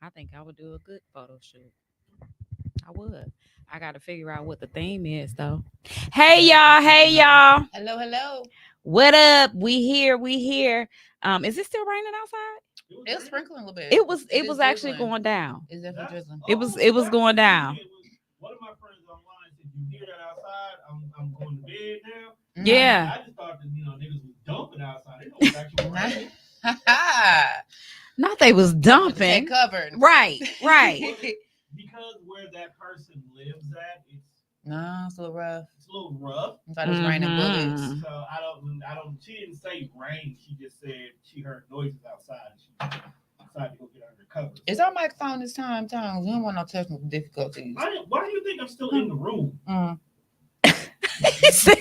I think I would do a good photo shoot. I would. I got to figure out what the theme is though. Hey y'all, hey y'all. Hello, hello. What up? We here, we here. Is it still raining outside? It's sprinkling a little bit. It It was is actually drizzling. going down. It's definitely drizzling. It was going down. One of my friends online said, "You hear that outside? I'm going to bed now." Yeah. I just thought that niggas was dumping outside. They know it's actually raining. Not they was Stay dumping. covered. Right, right. Because where that person lives at, No, it's a little rough. it's a little rough. I thought it was raining bullets. Mhm. So I don't. She didn't say rain. She just said she heard noises outside. And she decided to go get under covers. Is our microphone this time? We don't want no technical difficulties. Why do you think I'm still in the room? He said,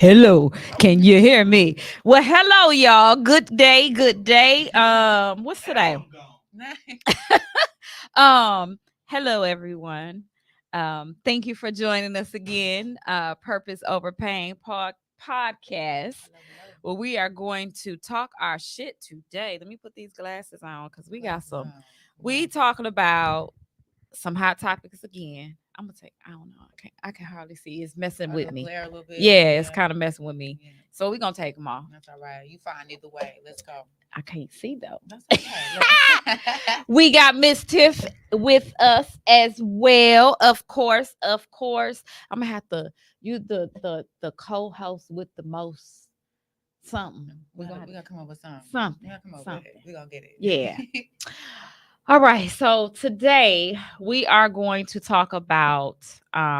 hello, can you hear me? Well, hello, y'all. Good day, good day. What's today? Hello, everyone. Thank you for joining us again. Purpose Over Pain podcast. Well, we are going to talk our shit today. Let me put these glasses on because we got some. We talking about some hot topics again. I'm gonna take. I don't know. I can hardly see. It's messing with me. A little bit. Yeah, it's kind of messing with me. Yeah. So we're gonna take them off. That's all right. You fine either way. Let's go. I can't see though. That's okay. We got Miss Tiff with us as well. Of course. I'm gonna have to the co-host with the most something. we gotta come up with something. Something. We gotta come up Something. with it. We gonna get it. Yeah. All right. So today we are going to talk about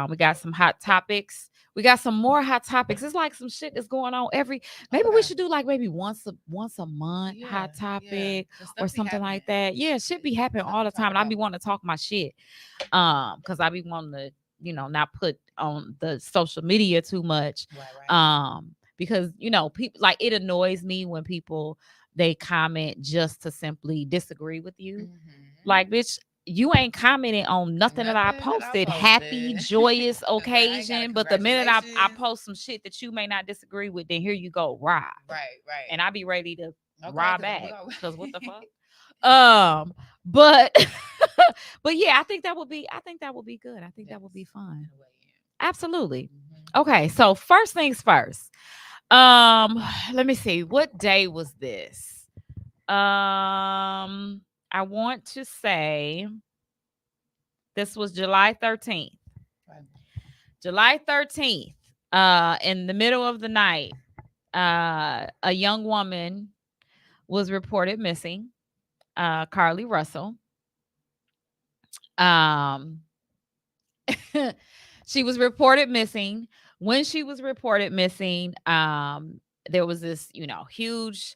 we got some hot topics. We got some more hot topics. It's like some shit that's going on maybe we should do like maybe once a month hot topic or something like that. Yeah, shit be happening all the time. And I be wanting to talk my shit. Because I be wanting to, not put on the social media too much. Right. Because people like it annoys me when people they comment just to simply disagree with you. Like, bitch, you ain't commenting on nothing that I posted. Happy, joyous occasion. But the minute I post some shit that you may not disagree with, then here you go, rah. Right. And I be ready to rah back. Because what the fuck? But but yeah, I think that would be good. I think that would be fun. Absolutely. Okay, so first things first. Let me see. What day was this? I want to say this was July 13th. July 13th, in the middle of the night, a young woman was reported missing, Carly Russell. She was reported missing. When she was reported missing, there was this, huge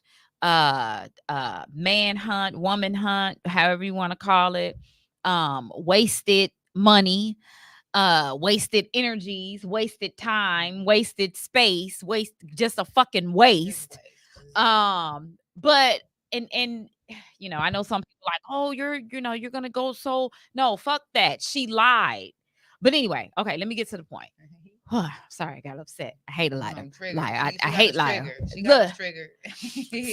manhunt, woman hunt, however you want to call it. Wasted money, wasted energies, wasted time, wasted space, just a fucking waste. But and I know some people like, oh, you're gonna go so no, fuck that. She lied. But anyway, okay, let me get to the point. Sorry, I got upset. I hate a liar. I hate liar. Good.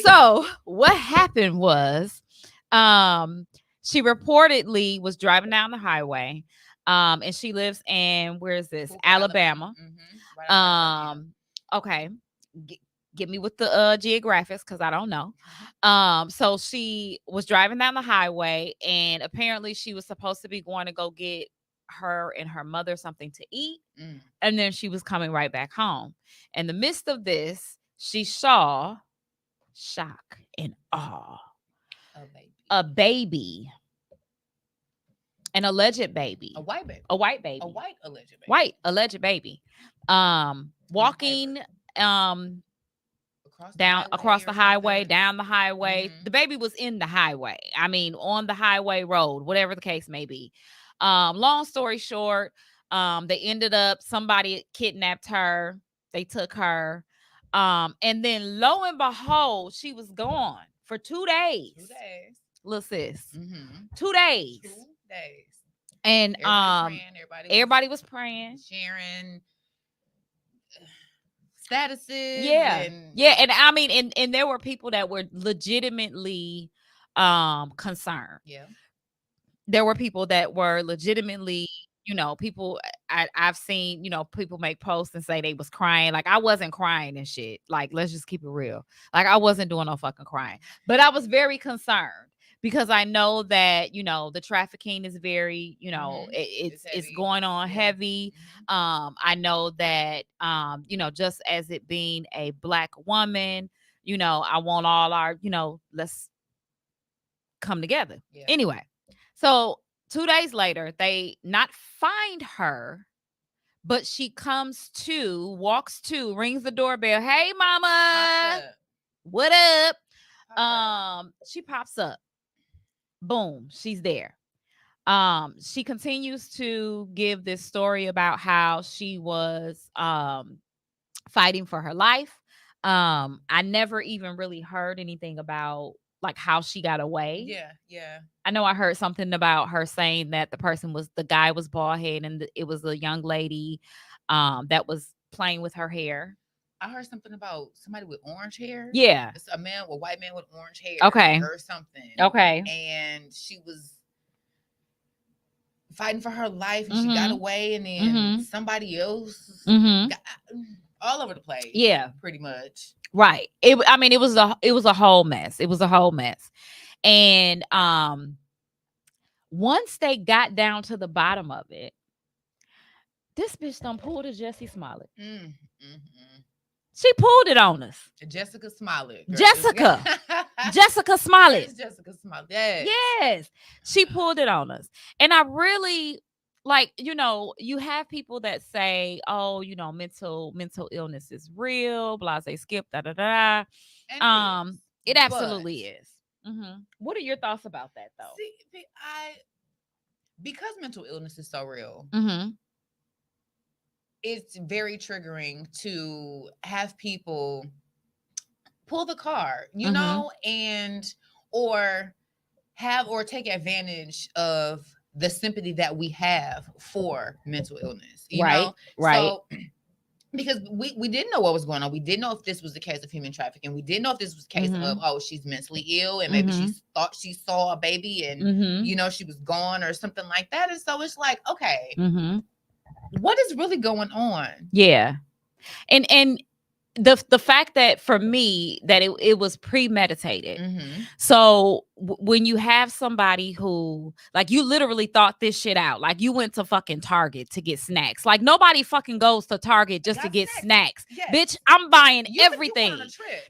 So what happened was, she reportedly was driving down the highway, and she lives in where is this? Alabama. Okay. Get me with the geographics because I don't know. So she was driving down the highway, and apparently she was supposed to be going to go get her and her mother something to eat, and then she was coming right back home. In the midst of this, she saw shock and awe a baby, an alleged baby, a white baby, a white baby, a white alleged baby, white alleged baby, walking across the highway, down the highway. The baby was in the highway. I mean, on the highway road, whatever the case may be. Long story short, they ended up, somebody kidnapped her. They took her. And then lo and behold, she was gone for 2 days. 2 days. Little sis. 2 days. 2 days. And everybody was praying. Sharing statuses. Yeah. And I mean, and there were people that were legitimately concerned. Yeah. there were people that were legitimately, people I've seen, people make posts and say they was crying. Like I wasn't crying and shit. Like, let's just keep it real. Like I wasn't doing no fucking crying. But I was very concerned because I know that, the trafficking is very, it's heavy. going on Yeah. heavy. I know that just as it being a Black woman, I want all our, let's come together. Yeah. Anyway, so 2 days later, they not find her, but she walks to, rings the doorbell. Hey, mama, Popped up. what up? Popped up. She pops up. Boom, she's there. She continues to give this story about how she was fighting for her life. I never even really heard anything about like how she got away. Yeah. I know I heard something about her saying that the guy was bald head and it was a young lady that was playing with her hair. I heard something about somebody with orange hair. Yeah. It's a white man with orange hair. Okay. Or something. Okay. And she was fighting for her life and she got away, and then somebody else got all over the place. Yeah. Pretty much. Right. It was a whole mess. It was a whole mess. And once they got down to the bottom of it, this bitch done pulled a Jussie Smollett. She pulled it on us. Jessica Smollett. Jessica Smollett. It's Jessica Smollett. Yes. Yes. She pulled it on us. And I really you have people that say, oh, mental illness is real, blase skip, da da da. And it absolutely is. What are your thoughts about that though? See, because mental illness is so real, it's very triggering to have people pull the card, you know, or take advantage of the sympathy that we have for mental illness, you know? Right. So, because we didn't know what was going on. We didn't know if this was the case of human trafficking. We didn't know if this was the case of, oh, she's mentally ill and maybe she thought she saw a baby and, she was gone or something like that. And so it's like, okay, what is really going on? Yeah. And the fact that for me that it was premeditated. So when you have somebody who like you literally thought this shit out, like you went to fucking Target to get snacks. Like nobody fucking goes to Target just to get snacks. Yes. Bitch, I'm buying everything. Let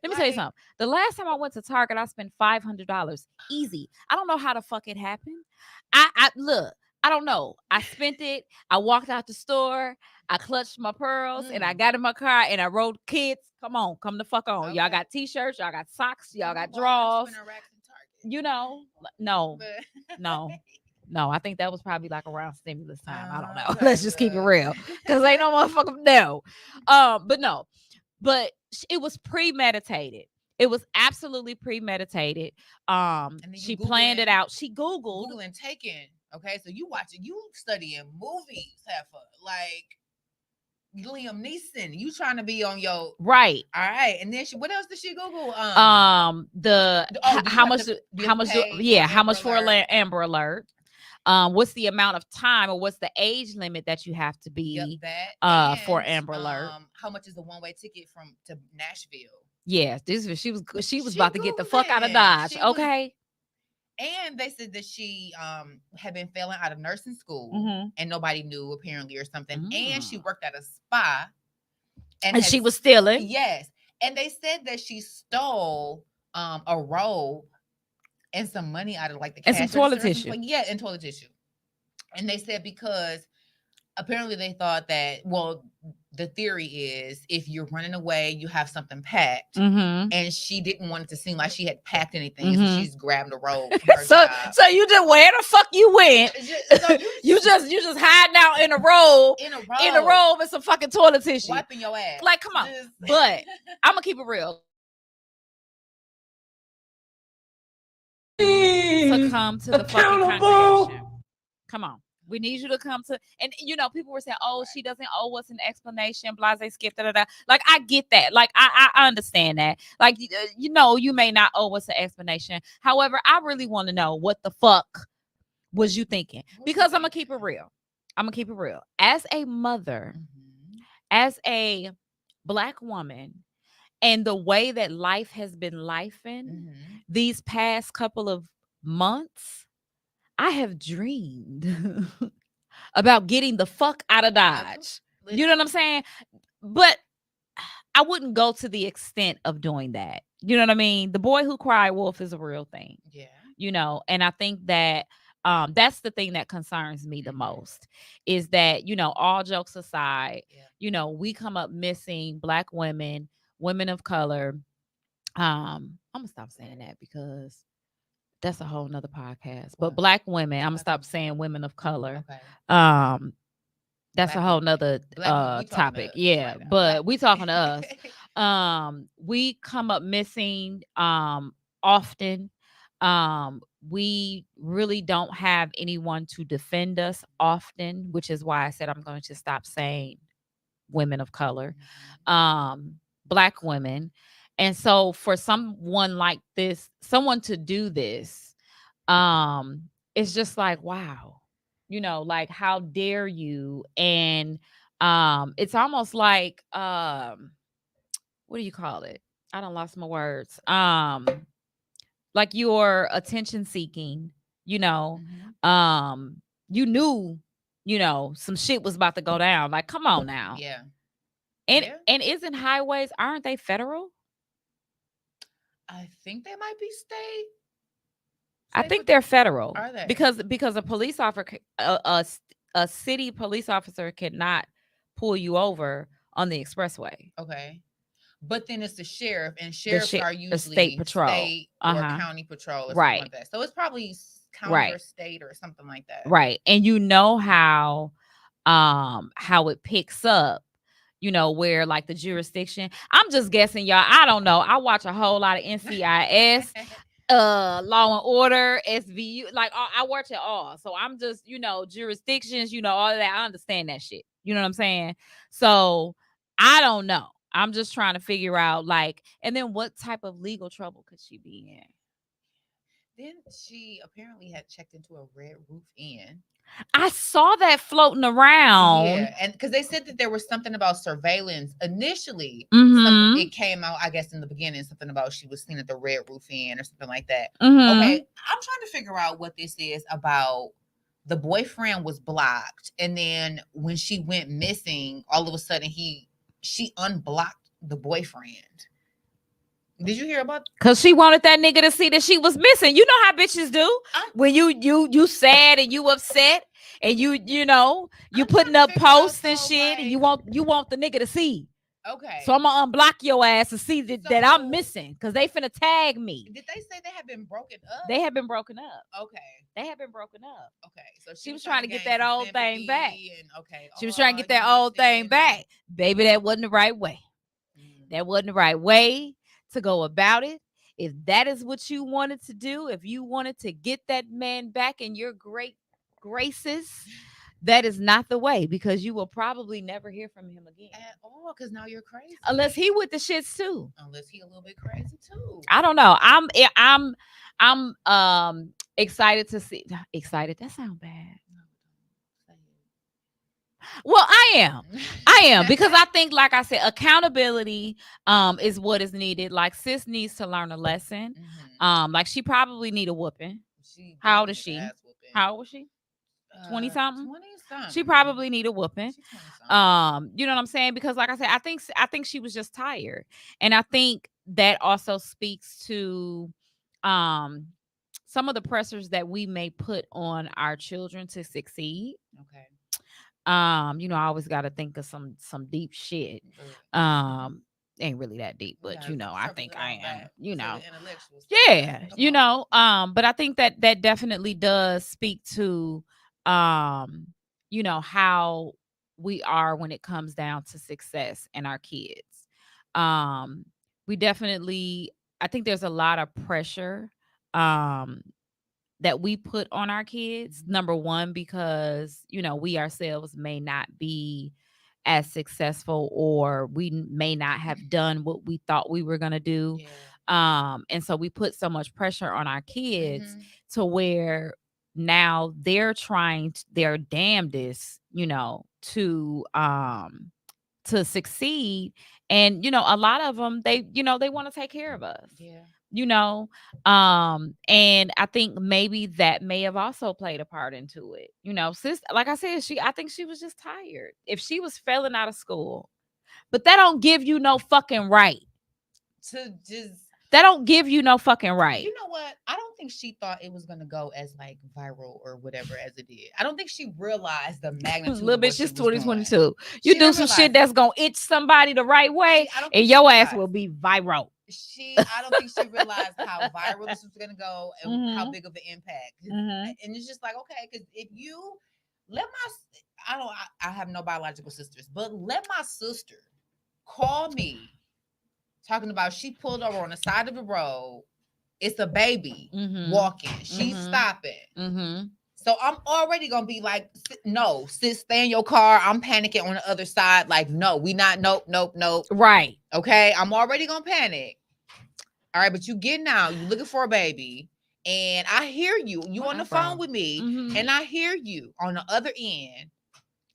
me tell you something. The last time I went to Target, I spent $500 easy. I don't know how the fuck it happened. I look, I don't know. I spent it. I walked out the store. I clutched my pearls and I got in my car and I wrote, kids, come the fuck on. Okay. Y'all got t-shirts, y'all got socks, y'all got drawers. No. I think that was probably like around stimulus time. I don't know. Let's just keep it real because ain't no motherfucker no. But it was premeditated. It was absolutely premeditated. She planned it out. She Googling taking. Okay, so you studying movies, heifer, like Liam Neeson. You trying to be on your right. All right, and then what else did she Google? How much for an Amber Alert? What's the amount of time or what's the age limit that you have to be for Amber Alert? How much is the one-way ticket to Nashville? Yeah, she was about to get the fuck out of Dodge. Okay. And they said that she had been failing out of nursing school and nobody knew apparently or something. And she worked at a spa. And she was stealing. Yes. And they said that she stole a robe and some money out of like the cash and some toilet tissue. Yeah, and toilet tissue. And they said because apparently they thought that, well, the theory is if you're running away, you have something packed. And she didn't want it to seem like she had packed anything. So she's grabbed a robe. So you just, where the fuck you went? You just hiding out in a robe and some fucking toilet tissue. Wiping your ass. Like, come on. But I'm going to keep it real. To come to the fucking congregation. Come on. We need you to come to, and people were saying, oh, she doesn't owe us an explanation, blase skip, da da da. Like, I get that. Like, I understand that. Like, you may not owe us an explanation. However, I really want to know what the fuck was you thinking? What was you Because I'm gonna keep it thinking? real. I'm gonna keep it real. As a mother, Mhm. as a Black woman, and the way that life has been lifing Mhm. these past couple of months, I have dreamed about getting the fuck out of Dodge. You know what I'm saying? But I wouldn't go to the extent of doing that. You know what I mean? The boy who cried wolf is a real thing. Yeah. And I think that that's the thing that concerns me the Mhm. most is that, all jokes aside, Yeah. we come up missing Black women, women of color. I'm gonna stop saying that because that's a whole nother podcast. But What? Black women, I'm gonna Okay. stop saying women of color. Okay. Um, that's Black a whole women. nother Black women. We talking to topic. us Yeah, right now. Black but we talking to us. women. We come up missing often. We really don't have anyone to defend us often, which is why I said I'm going to stop saying women of color. Black women. And so for someone like this, someone to do this, it's just like, wow, like how dare you? And it's almost like what do you call it? I don't lost my words. Like you're attention seeking, you know. Mhm. You knew, some shit was about to go down. Like, come on now. Yeah. And Yeah. and isn't highways, aren't they federal? I think they might be state. I State think they're federal Are they? because a police officer, a city police officer cannot pull you over on the expressway. Okay. But then it's the sheriff, and The sheriffs are the usually state patrol. state or Uh-huh. county patrol or something Right. like that. So it's probably county or Right. state or something like that. Right. And you know how it picks up, where like the jurisdiction. I'm just guessing, y'all. I don't know. I watch a whole lot of NCIS, Law and Order, SVU. Like I watch it all. So I'm just, jurisdictions, all of that. I understand that shit. You know what I'm saying? So I don't know. I'm just trying to figure out and then what type of legal trouble could she be in? Then she apparently had checked into a Red Roof Inn. I saw that floating around. Yeah, and because they said that there was something about surveillance initially. Mhm. It came out, I guess, in the beginning, something about she was seen at the Red Roof Inn or something like that. Mhm. Okay, I'm trying to figure out what this is about. The boyfriend was blocked, and then when she went missing, all of a sudden she unblocked the boyfriend. Did you hear about? Cause she wanted that nigga to see that she was missing. You know how bitches do when you sad and you upset and you I'm putting trying to up figure out, posts and so, shit and like- you want the nigga to see. Okay. So I'm gonna unblock your ass and see that I'm So- missing because they finna tag me. Did they say they have been broken up? They have been broken up. Okay. They have been broken up. Okay. So She was trying to get gain that some old thing back. sympathy and, okay. She was trying to get that you old thing missing back. Baby, that wasn't the right way. and- That wasn't the right way to go about it. If that is what you wanted to do, if you wanted to get that man back in your great graces, that is not the way because you will probably never hear from him again. At all, because now you're crazy. Unless he with the shits too. Unless he a little bit crazy too. I don't know. I'm excited to see. Excited. That sounds bad. Well, I am because I think, like I said, accountability is what is needed. Like sis needs to learn a lesson. Like she probably need a whooping. How old is she? How old was she? 20 something. 20 something. She probably need a whooping. She's 20-something. You know what I'm saying? Because like I said, I think she was just tired, and I think that also speaks to some of the pressures that we may put on our children to succeed. Okay. I always got to think of some deep shit. Ain't really that deep, but I think I am. Yeah, but I think that definitely does speak to how we are when it comes down to success and our kids. We definitely, I think there's a lot of pressure that we put on our kids. Number one, because we ourselves may not be as successful, or we may not have done what we thought we were going to do. And so we put so much pressure on our kids to where now they're trying their damnedest, to succeed. And a lot of them, they want to take care of us. Yeah. And I think maybe that may have also played a part into it. Sis, like I said, I think she was just tired. If she was failing out of school, but that don't give you no fucking right to just. That don't give you no fucking right. You know what? I don't think she thought it was gonna go as like viral or whatever as it did. I don't think she realized the magnitude. A little bit. She's 2022. You do some shit that's gonna itch somebody the right way, and your ass will be viral. I don't think she realized how viral this was gonna go and how big of an impact. And it's just like, okay, because if you let I have no biological sisters, but let my sister call me talking about she pulled over on the side of the road. It's a baby walking. She's stopping. So I'm already gonna be like, no, sis, stay in your car. I'm panicking on the other side. Like, no, we not. Nope. Right. Okay. I'm already gonna panic. All right, but you getting out. You looking for a baby, and I hear you. You on the phone with me, and I hear you on the other end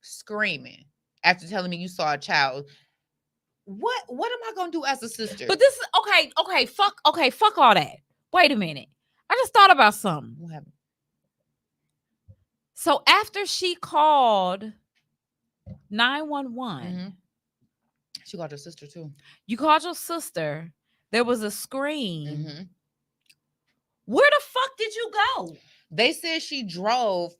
screaming after telling me you saw a child. What am I gonna do as a sister? But this is okay. Fuck all that. Wait a minute. I just thought about something. What happened? So after she called 911, she called her sister too. You called your sister. There was a scream. Where the fuck did you go? They said she drove.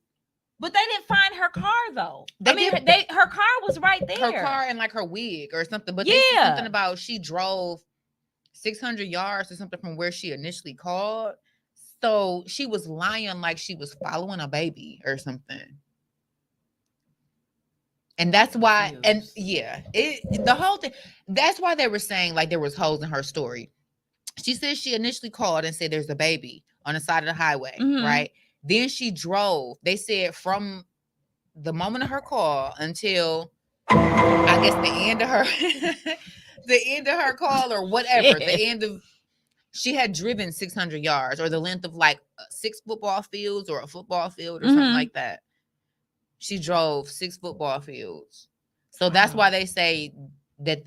But they didn't find her car though. Her car was right there. Her car and like her wig or something. But they said something about she drove 600 yards or something from where she initially called. So she was lying like she was following a baby or something. And that's why, the whole thing, that's why they were saying like there was holes in her story. She said she initially called and said there's a baby on the side of the highway, right? Then she drove. They said from the moment of her call until I guess the end of her call or whatever, the end of she had driven 600 yards or the length of like 6 football fields or a football field or something like that. She drove 6 football fields. So that's why they say that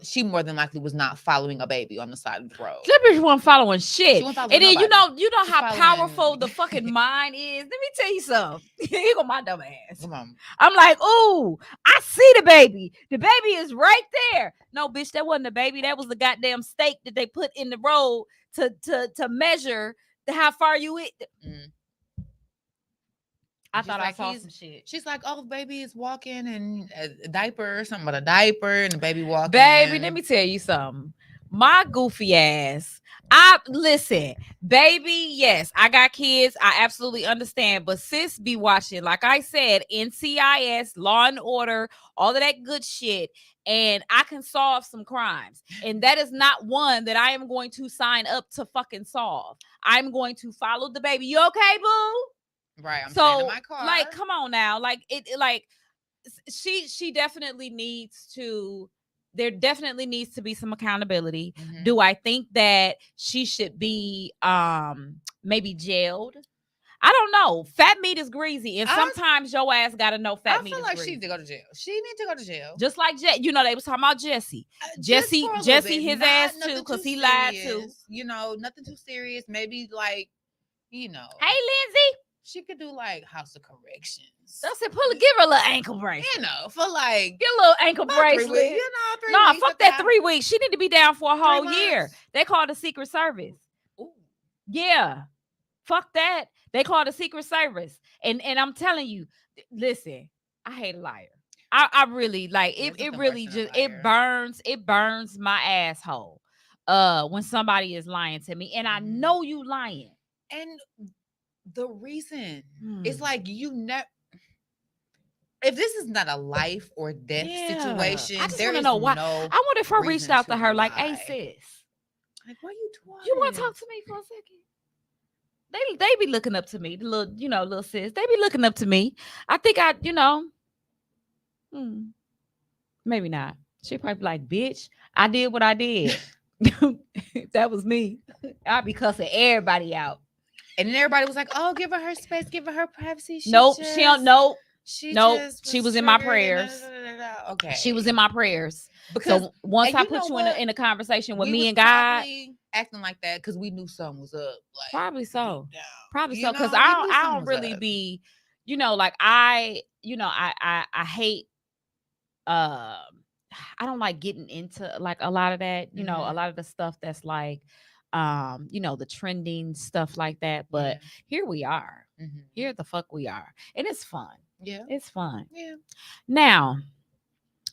she more than likely was not following a baby on the side of the road. That bitch wasn't following shit. She wasn't following and then nobody. you know how powerful the fucking mind is. Let me tell you something. Here go my dumb ass. Come on. I'm like, ooh, I see the baby. The baby is right there. No, bitch, that wasn't the baby. That was the goddamn stake that they put in the road to measure how far you hit. I thought I saw some shit. She's like, oh, baby is walking in a diaper or something, but a diaper and the baby walking. Baby, let me tell you something. My goofy ass. Listen, baby, yes, I got kids. I absolutely understand. But sis be watching, like I said, NCIS, Law and Order, all of that good shit. And I can solve some crimes. And that is not one that I am going to sign up to fucking solve. I'm going to follow the baby. You okay, boo? Right. I'm staying in my car. Like, come on now. Like she definitely needs to. There definitely needs to be some accountability. Do I think that she should be maybe jailed? I don't know. Fat meat is greasy, and sometimes your ass gotta know fat meat is greasy. I feel like she needs to go to jail. She needs to go to jail. Just like they was talking about Jesse. Jesse, his ass too, because he lied too. Nothing too serious. Maybe like, Hey, Lindsay. She could do like house of corrections. That's it. Give her a little ankle bracelet. For like get a little ankle bracelet. 3 weeks, 3 weeks. Fuck that 3 weeks. She need to be down for a whole year. They call it the Secret Service. Ooh. Yeah. Fuck that. They call it the Secret Service. And I'm telling you, listen, I hate a liar. I really like it. It really just it burns my asshole when somebody is lying to me. And I know you lying. And the reason it's like if this is not a life or death situation, I just want to know why. I wonder if I reached out to her like, hey sis, like, why you talking? You want to talk to me for a second? They be looking up to me, the little sis. They be looking up to me. I think maybe not. She probably be like, bitch, I did what I did. That was me. I'd be cussing everybody out. And then everybody was like, "Oh, give her space, give her privacy." Nope, she don't. Nope, She nope. just She was was in my triggered and prayers. Okay, She was in my prayers. because So once and I you know put you what? in a conversation with we me was and God, probably acting like that because we knew something was up. Like probably so. deep down, Probably you so. Because know, we knew I something don't was really up. be, like I hate I don't like getting into like a lot of that, a Mhm. lot of the stuff that's like the trending stuff like that. But Yeah. here we are. Mhm. Here the fuck we are. And it's fun. Yeah. It's fun. Yeah. Now,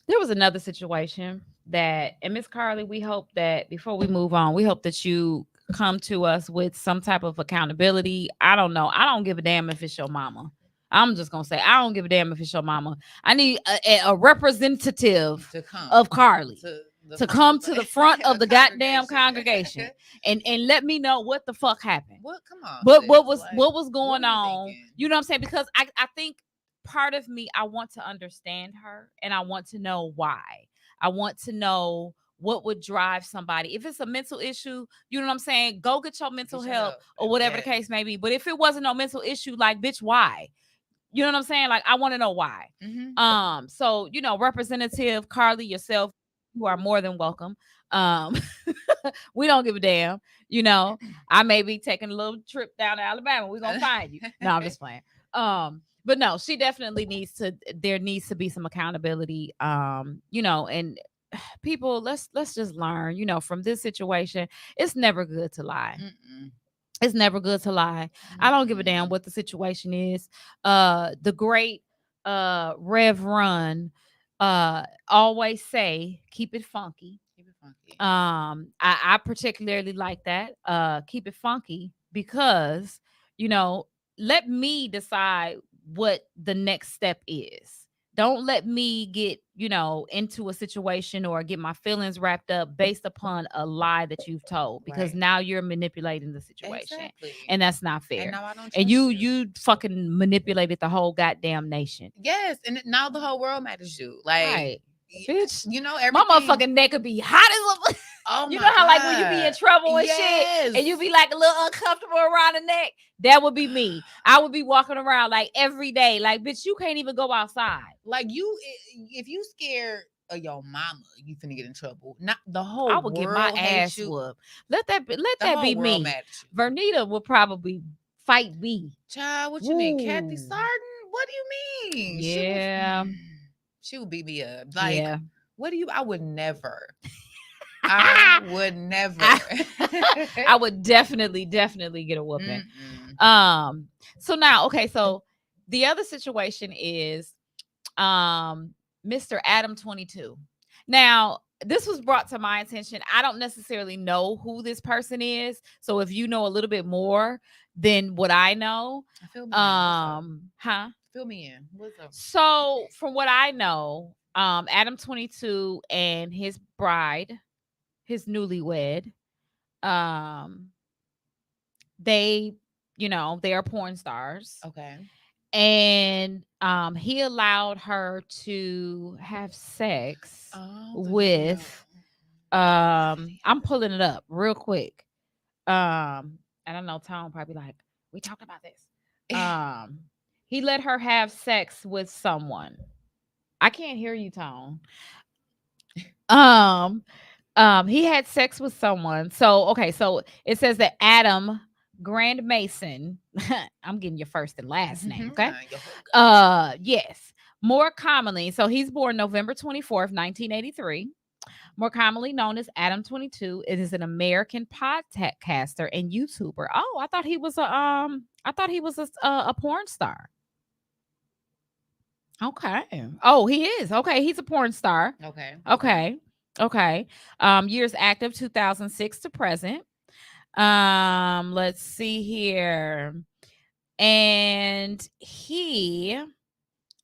there was another situation that, and Miss Carly, we hope that before we move on, we hope that you come to us with some type of accountability. I don't know. I don't give a damn if it's your mama. I'm just gonna say I don't give a damn if it's your mama. I need a representative To come of Carly to come to the front of the goddamn congregation and let me know what the fuck happened. What? Come on. But sis. what was Like, what was going what are you on? thinking? You know what I'm saying? Because I think part of me, I want to understand her and I want to know why. I want to know what would drive somebody. If it's a mental issue, you know what I'm saying? Go get your mental help or whatever the case may be. But if it wasn't no mental issue, like, bitch, why? You know what I'm saying? Like, I want to know why. Mhm. So, Representative Carly, yourself, you are more than welcome. We don't give a damn. I may be taking a little trip down to Alabama. We're gonna find you. No, I'm just playing. But no, she definitely there needs to be some accountability. And people, let's just learn, from this situation. It's never good to lie. Mm-mm. It's never good to lie. I don't give a damn what the situation is. The great Rev Run always say, keep it funky. Keep it funky. I particularly like that. Keep it funky because, let me decide what the next step is. Don't let me get, into a situation or get my feelings wrapped up based upon a lie that you've told, because Right. now you're manipulating the situation. Exactly. And that's not fair. And now I don't trust And you fucking manipulated the whole goddamn nation. Yes, and now the whole world matters you. Like, Right. Bitch, everything. my motherfucking neck could be hot as a. Oh You my know how like when you be in God. trouble and Yes. shit, and you be like a little uncomfortable around the neck. That would be me. I would be walking around like every day, like, bitch, you can't even go outside. Like, if you scared of your mama, you finna get in trouble. Not the whole I would get my world hates ass you. whooped. Let that The be whole world me. mad at you. Vernita would probably fight me. Child, what you mean, Kathy Ooh. Sarton? What do you mean? Yeah. She would beat me up. Like, Yeah. what do you? I would never. I would never. I would definitely get a whooping. Mm-mm. So now, okay, so the other situation is Mr. Adam 22. Now, this was brought to my attention. I don't necessarily know who this person is. So if you know a little bit more than what I know, Fill me in. Fill me in. What's up? So from what I know, Adam 22 and his bride, his newlywed, they are porn stars. Okay. And he allowed her to have sex with I'm pulling it up real quick. And I know Tom probably like, we talked about this. He let her have sex with someone. I can't hear you, Tom. He had sex with someone. So okay, so it says that Adam Grand Mason. I'm getting your first and last name, okay? Yes. More commonly, so he's born November 24th, 1983. More commonly known as Adam 22. It is an American podcaster and YouTuber. Oh, I thought he was a porn star. Okay. Oh, he is. Okay, he's a porn star. Okay. Years active 2006 to present. Let's see here. And he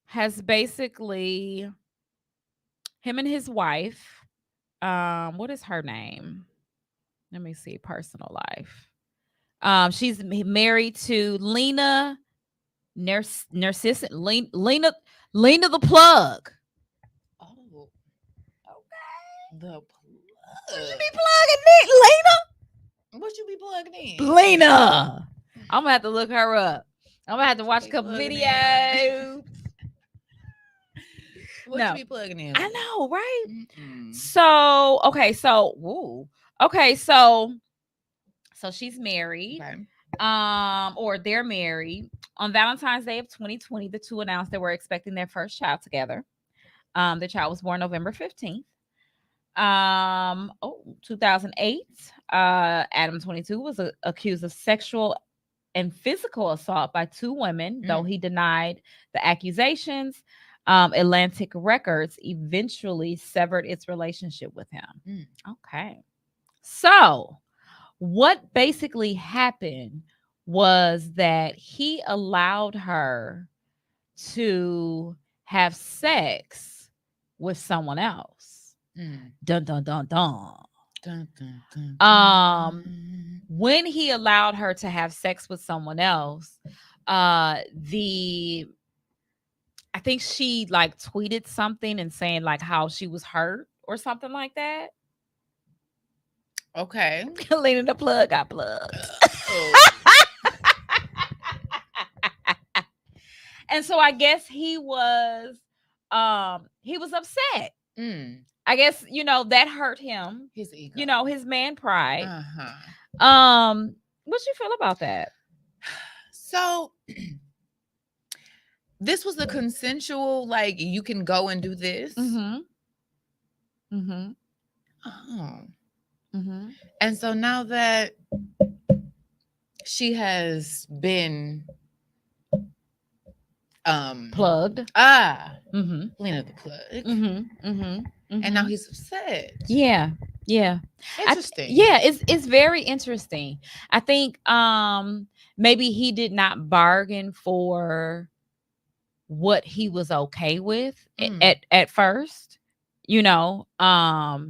has basically, him and his wife, what is her name? Let me see, personal life. She's married to Lena Narcissus, Lena the Plug. Oh, okay. The plug. What you be plugging in, Lena? What you be plugging in? Lena. I'm gonna have to look her up. I'm gonna have to watch a couple videos. What you be plugging in? I know, right? So, okay, so she's married. Okay. Or they're married. On Valentine's Day of 2020, the two announced they were expecting their first child together. The child was born November 15th. 2008, Adam 22 was accused of sexual and physical assault by two women, though he denied the accusations. Atlantic Records eventually severed its relationship with him. Okay. So, what basically happened was that he allowed her to have sex with someone else. Dun dun dun dun. Dun, dun, dun. When he allowed her to have sex with someone else, I think she like tweeted something and saying like how she was hurt or something like that. Okay. Lena the plug got plugged. And so I guess he was upset. I guess, that hurt him. His ego. His man pride. What you feel about that? So this was a consensual, like, you can go and do this. And so now that she has been plugged. Lena the plug. And now he's upset. Yeah. Interesting. It's very interesting. I think maybe he did not bargain for what he was okay with at first. I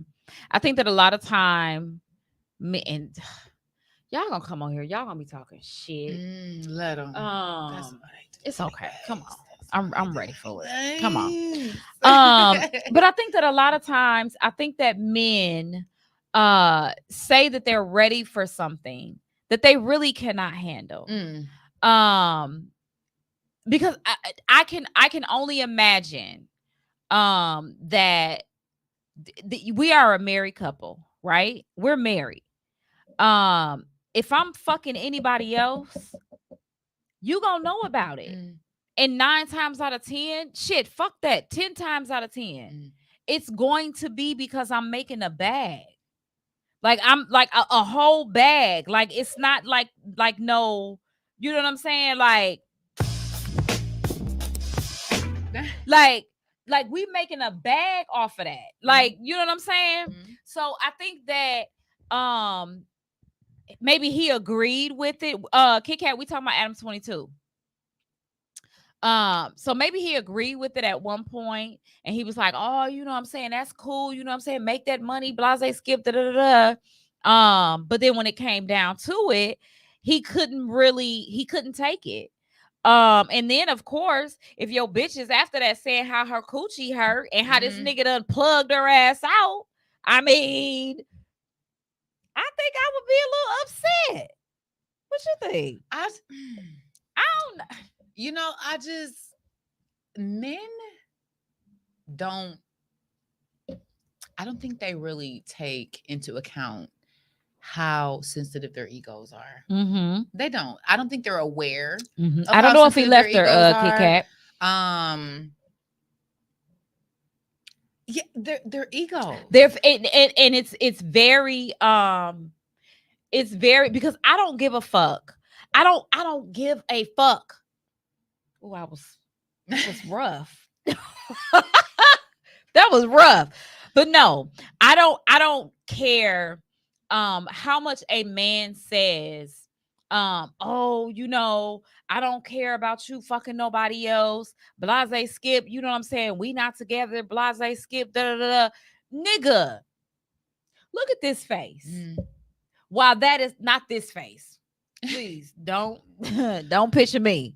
think that a lot of time, and y'all gonna come on here, y'all gonna be talking shit. Let them. It's okay. Come on. I'm ready for it. Come on. But I think that a lot of times, I think that men say that they're ready for something that they really cannot handle. Because I can only imagine that we are a married couple, right? We're married. If I'm fucking anybody else, you gonna know about it. And 9 times out of 10, shit, fuck that. 10 times out of 10, it's going to be because I'm making a bag. Like I'm like a whole bag. Like it's not like no, you know what I'm saying? Like we making a bag off of that. Like, you know what I'm saying? So I think that maybe he agreed with it. Kit Kat, we talking about Adam 22. So maybe he agreed with it at one point, and he was like, "Oh, you know what I'm saying? That's cool. You know what I'm saying? Make that money, blase, skip, da da da." But then when it came down to it, he couldn't take it. And then of course, if your bitch is after that saying how her coochie hurt and how this nigga done plugged her ass out, I mean, I think I would be a little upset. What you think? I don't know. Men I don't think they really take into account how sensitive their egos are. They don't. I don't think they're aware. I don't know if he left her, Kit Kat. Yeah, their ego. And it's very because I don't give a fuck. I don't give a fuck. Oh, that was rough. That was rough. But no, I don't care how much a man says, oh, I don't care about you fucking nobody else. Blase skip, you know what I'm saying? We not together. Blase skip, da da da. Nigga, look at this face. While that is not this face. Please don't picture me.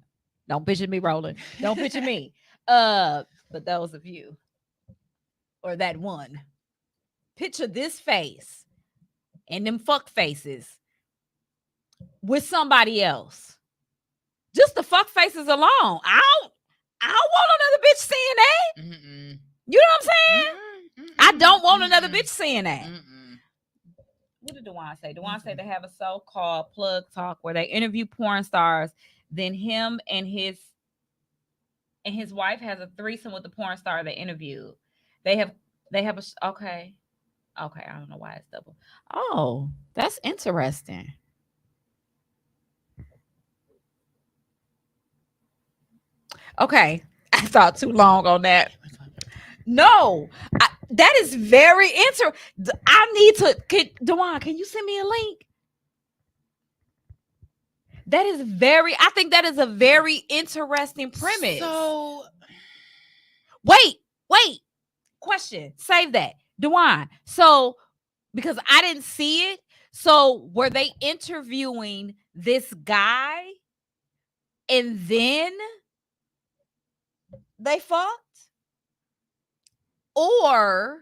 Don't picture me rolling. Don't picture me. But those of you, or that one, picture this face and them fuck faces with somebody else. Just the fuck faces alone. I don't want another bitch seeing that. Mm-mm. You know what I'm saying? Mm-mm. I don't want another bitch seeing that. Mm-mm. What did Dewan say? Dewan said they have a so-called plug talk where they interview porn stars. Then him and his wife has a threesome with the porn star they interviewed. They have a okay. I don't know why it's double. Oh, that's interesting. Okay, I thought too long on that. No, that is very interesting. I need to. Dewan, can you send me a link? That is I think that is a very interesting premise. So, wait. Question. Save that. Dewan. So, because I didn't see it. So, were they interviewing this guy and then they fucked? Or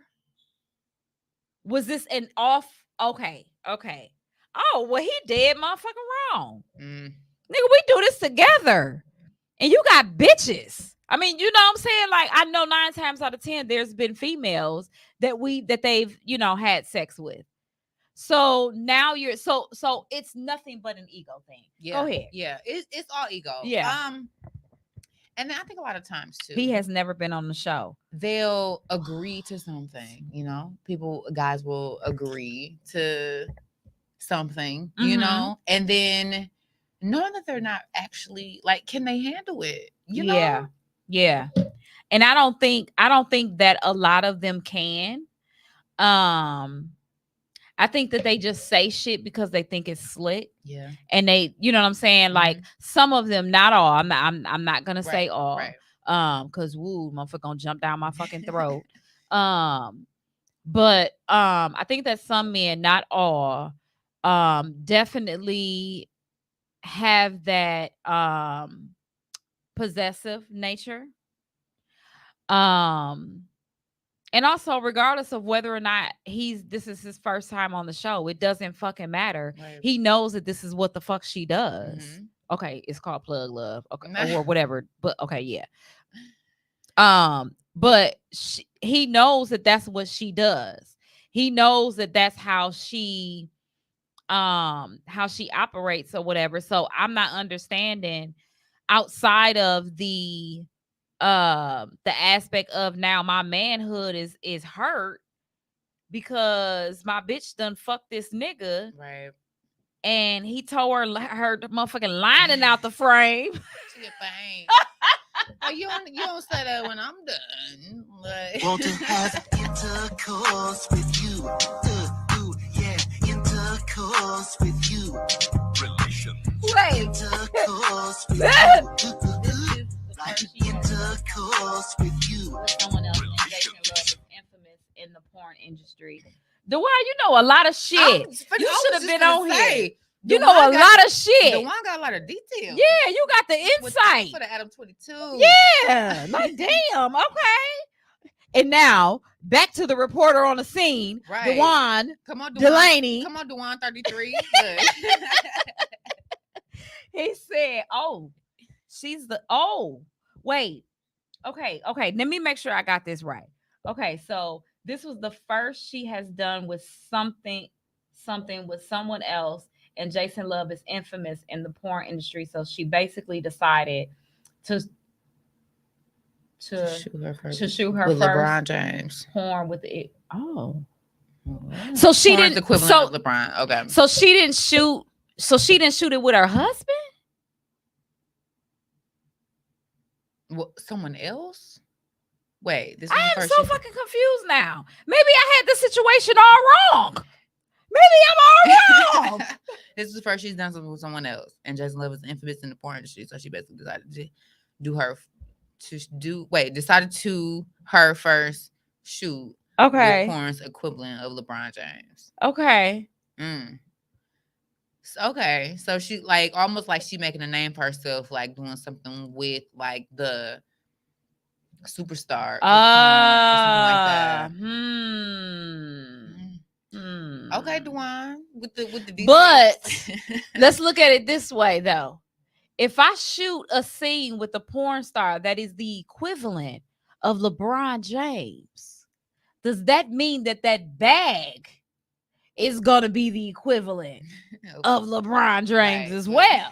was this an off? Okay. Oh, well, he dead motherfucking wrong. Nigga, we do this together. And you got bitches. I mean, you know what I'm saying? Like, I know 9 times out of 10, there's been females that they've, had sex with. So now you're so it's nothing but an ego thing. Yeah. Go ahead. Yeah. It's all ego. Yeah. And I think a lot of times too, he has never been on the show. They'll agree to something, guys will agree to something, and then knowing that they're not actually like, can they handle it? Yeah. And I don't think that a lot of them can. I think that they just say shit because they think it's slick. Yeah. And they, you know what I'm saying? Mm-hmm. Like some of them, not all. I'm not gonna say all. Right. Cause motherfucker gonna jump down my fucking throat. But I think that some men, not all, definitely have that possessive nature. And also, regardless of whether or not this is his first time on the show, it doesn't fucking matter. Right. He knows that this is what the fuck she does. Mm-hmm. Okay, it's called plug love, okay, or whatever. But okay, yeah. But he knows that that's what she does. He knows that that's how she operates or whatever. So I'm not understanding outside of the aspect of now my manhood is hurt because my bitch done fucked this nigga, right? And he tore her motherfucking lining out the frame. Oh, you don't say that when I'm done. Like. Want to have intercourse with you? Intercourse with you. Relation. Wait. Intercourse with you. Intercourse with you. Someone else. Jason Love is infamous in the porn industry. Dewan, you know a lot of shit. You should have been on here. You know a lot of shit. Dewan got a lot of detail. Yeah, you got the insight. For the Adam 22. Yeah, like damn. Okay. And now back to the reporter on the scene, right. Dewan. Come on, Delaney. Come on, Dewan 33. He said, "Oh, she's the wait. Okay. Let me make sure I got this right. Okay, so this was the first she has done with something with someone else, and Jason Love is infamous in the porn industry. So she basically decided to shoot her with first LeBron James porn with it. Oh, so she Porn's didn't equivalent of LeBron. Okay, so she didn't shoot. So she didn't shoot it with her husband. Well, someone else? Wait, this is I am so fucking confused now. Maybe I had the situation all wrong. Maybe I'm all wrong. This is the first she's done something with someone else, and Jason Love is infamous in the porn industry, so she basically decided decided to her first shoot. Okay, with porn's equivalent of LeBron James. Okay. Okay, so she like almost like she making a name for herself, like doing something with like the superstar, or something like that. Okay, Dewan, with the details. But let's look at it this way though. if I shoot a scene with a porn star that is the equivalent of LeBron James, does that mean that that bag is going to be the equivalent of LeBron James Right, as but- well?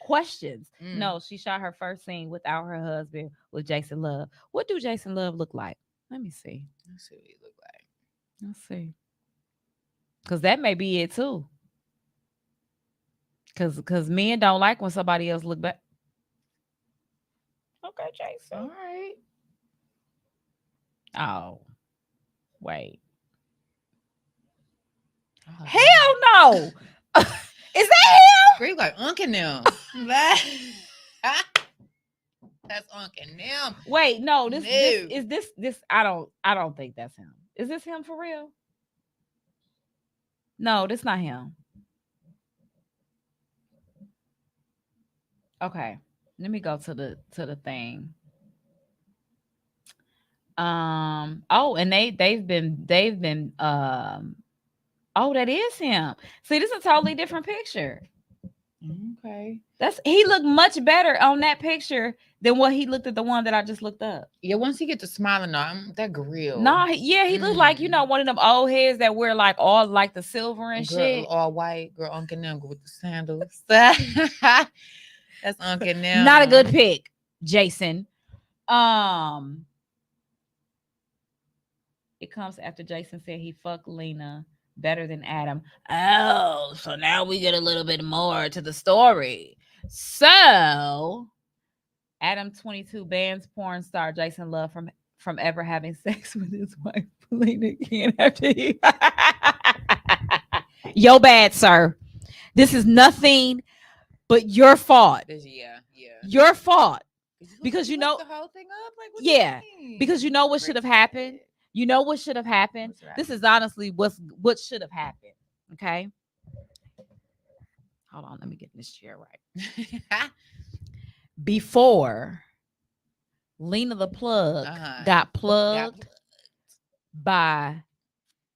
Questions. Mm. No, she shot her first scene without her husband with Jason Love. What do Jason Love look like? Let me see. Let's see what he look like. Let's see. Because that may be it too. Because men don't like when somebody else look back. Okay, Jason. All right. Oh, wait. Oh, Hell no. Is that him? Great, like Uncle them. That's Uncle them. Wait, no. This No. is this. I don't think that's him. Is this him for real? No, this not him. Okay, let me go to the thing. Oh, and they've been oh, that is him. See, this is a totally different picture. Okay. He looked much better on that picture than what he looked at the one that I just looked up. Yeah, once he get to smiling on that grill. No, he looked like, you know, one of them old heads that wear like all like the silver and girl, shit. all white, girl, Uncle them with the sandals. That's Uncle them. Not a good pick, Jason. It comes after Jason said he fucked Lena better than Adam. Oh, so now we get a little bit more to the story. So Adam 22 bans porn star Jason Love from ever having sex with his wife Lena again after he Yo bad, sir. This is nothing but your fault. Yeah. Your fault. Because you know the whole thing up. Like, what Yeah, do you mean? because you know what should have happened. You know what should have happened? What's right? This is honestly what should have happened. Okay. Hold on, let me get this chair right. Before Lena the Plug got plugged by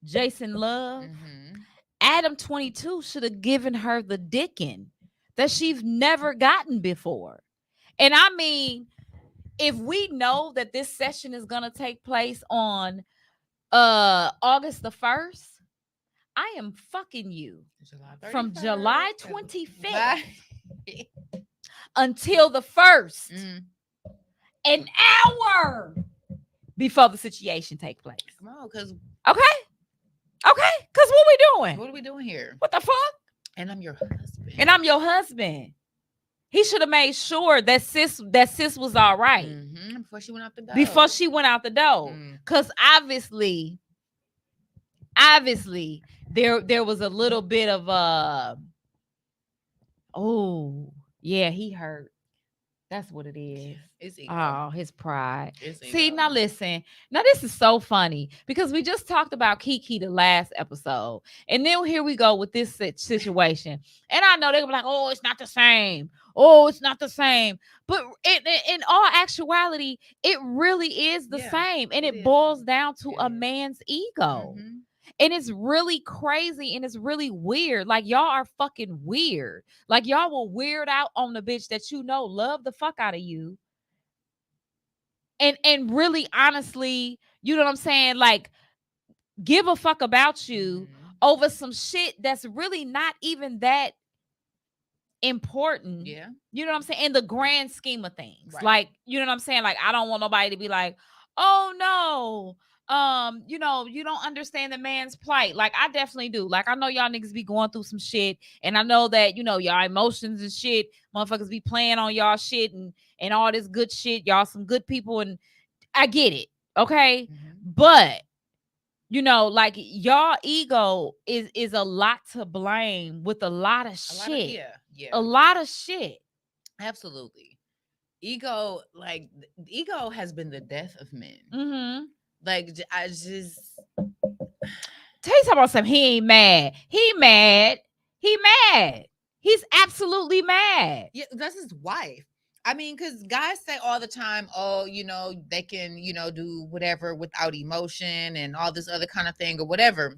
Jason Love, Mhm. Adam 22 should have given her the dicking that she's never gotten before. And I mean, if we know that this session is going to take place on August the 1st, I am fucking you from July 25th until the 1st, an hour before the situation take place. Come on, because Okay, because what we doing? what are we doing here? What the fuck? And I'm your husband. And I'm your husband. He should have made sure that sis was all right Before she went out the door. before she went out the door. Mm. Because obviously there was a little bit of oh yeah, he hurt. That's what it is. It's ego. Oh, his pride. It's See, ego. now listen. Now this is so funny because we just talked about Kiki the last episode, and then here we go with this situation. And I know they're gonna be like, "Oh, it's not the same. Oh, it's not the same." But in all actuality, it really is the Yeah, same, and it it is. boils down to It a is. man's ego. Mhm. And it's really crazy and it's really weird. Like, y'all are fucking weird. Like, y'all will weird out on the bitch that you know love the fuck out of you. And really, honestly, you know what I'm saying? Like, give a fuck about you Mhm. over some shit that's really not even that important. Yeah. You know what I'm saying? In the grand scheme of things. Right. Like, you know what I'm saying? Like, I don't want nobody to be like, oh no, you know, you don't understand the man's plight. Like, I definitely do. Like, I know y'all niggas be going through some shit, and I know that, you know, y'all emotions and shit, motherfuckers be playing on y'all shit and all this good shit. Y'all some good people, and I get it. Okay. Mhm. But you know, like, y'all ego is a lot to blame with a lot of A shit. lot of, yeah. A lot of shit. Absolutely. Ego, like ego has been the death of men. Mm-hmm. Like I just Tell you something about something. He ain't mad. He mad. He mad. He's absolutely mad. yeah, that's his wife. I mean, because guys say all the time, oh, you know, they can, you know, do whatever without emotion and all this other kind of thing or whatever.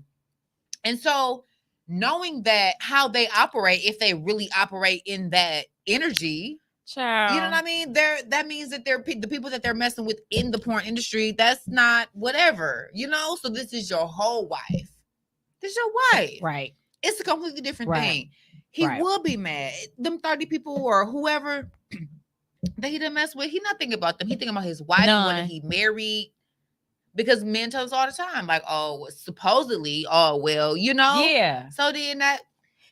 And so knowing that how they operate, if they really operate in that energy, Child. you know what I mean? That means that they're the people that they're messing with in the porn industry. That's not whatever, you know. So this is your whole wife. This is your wife, Right. It's a completely different Right. thing. He Right. will be mad. Them 30 people or whoever that he done mess with, he not thinking about them. He thinking about his wife, the one that None. he married. Because men tell us all the time, like, oh, supposedly, oh well, you know. Yeah. So then that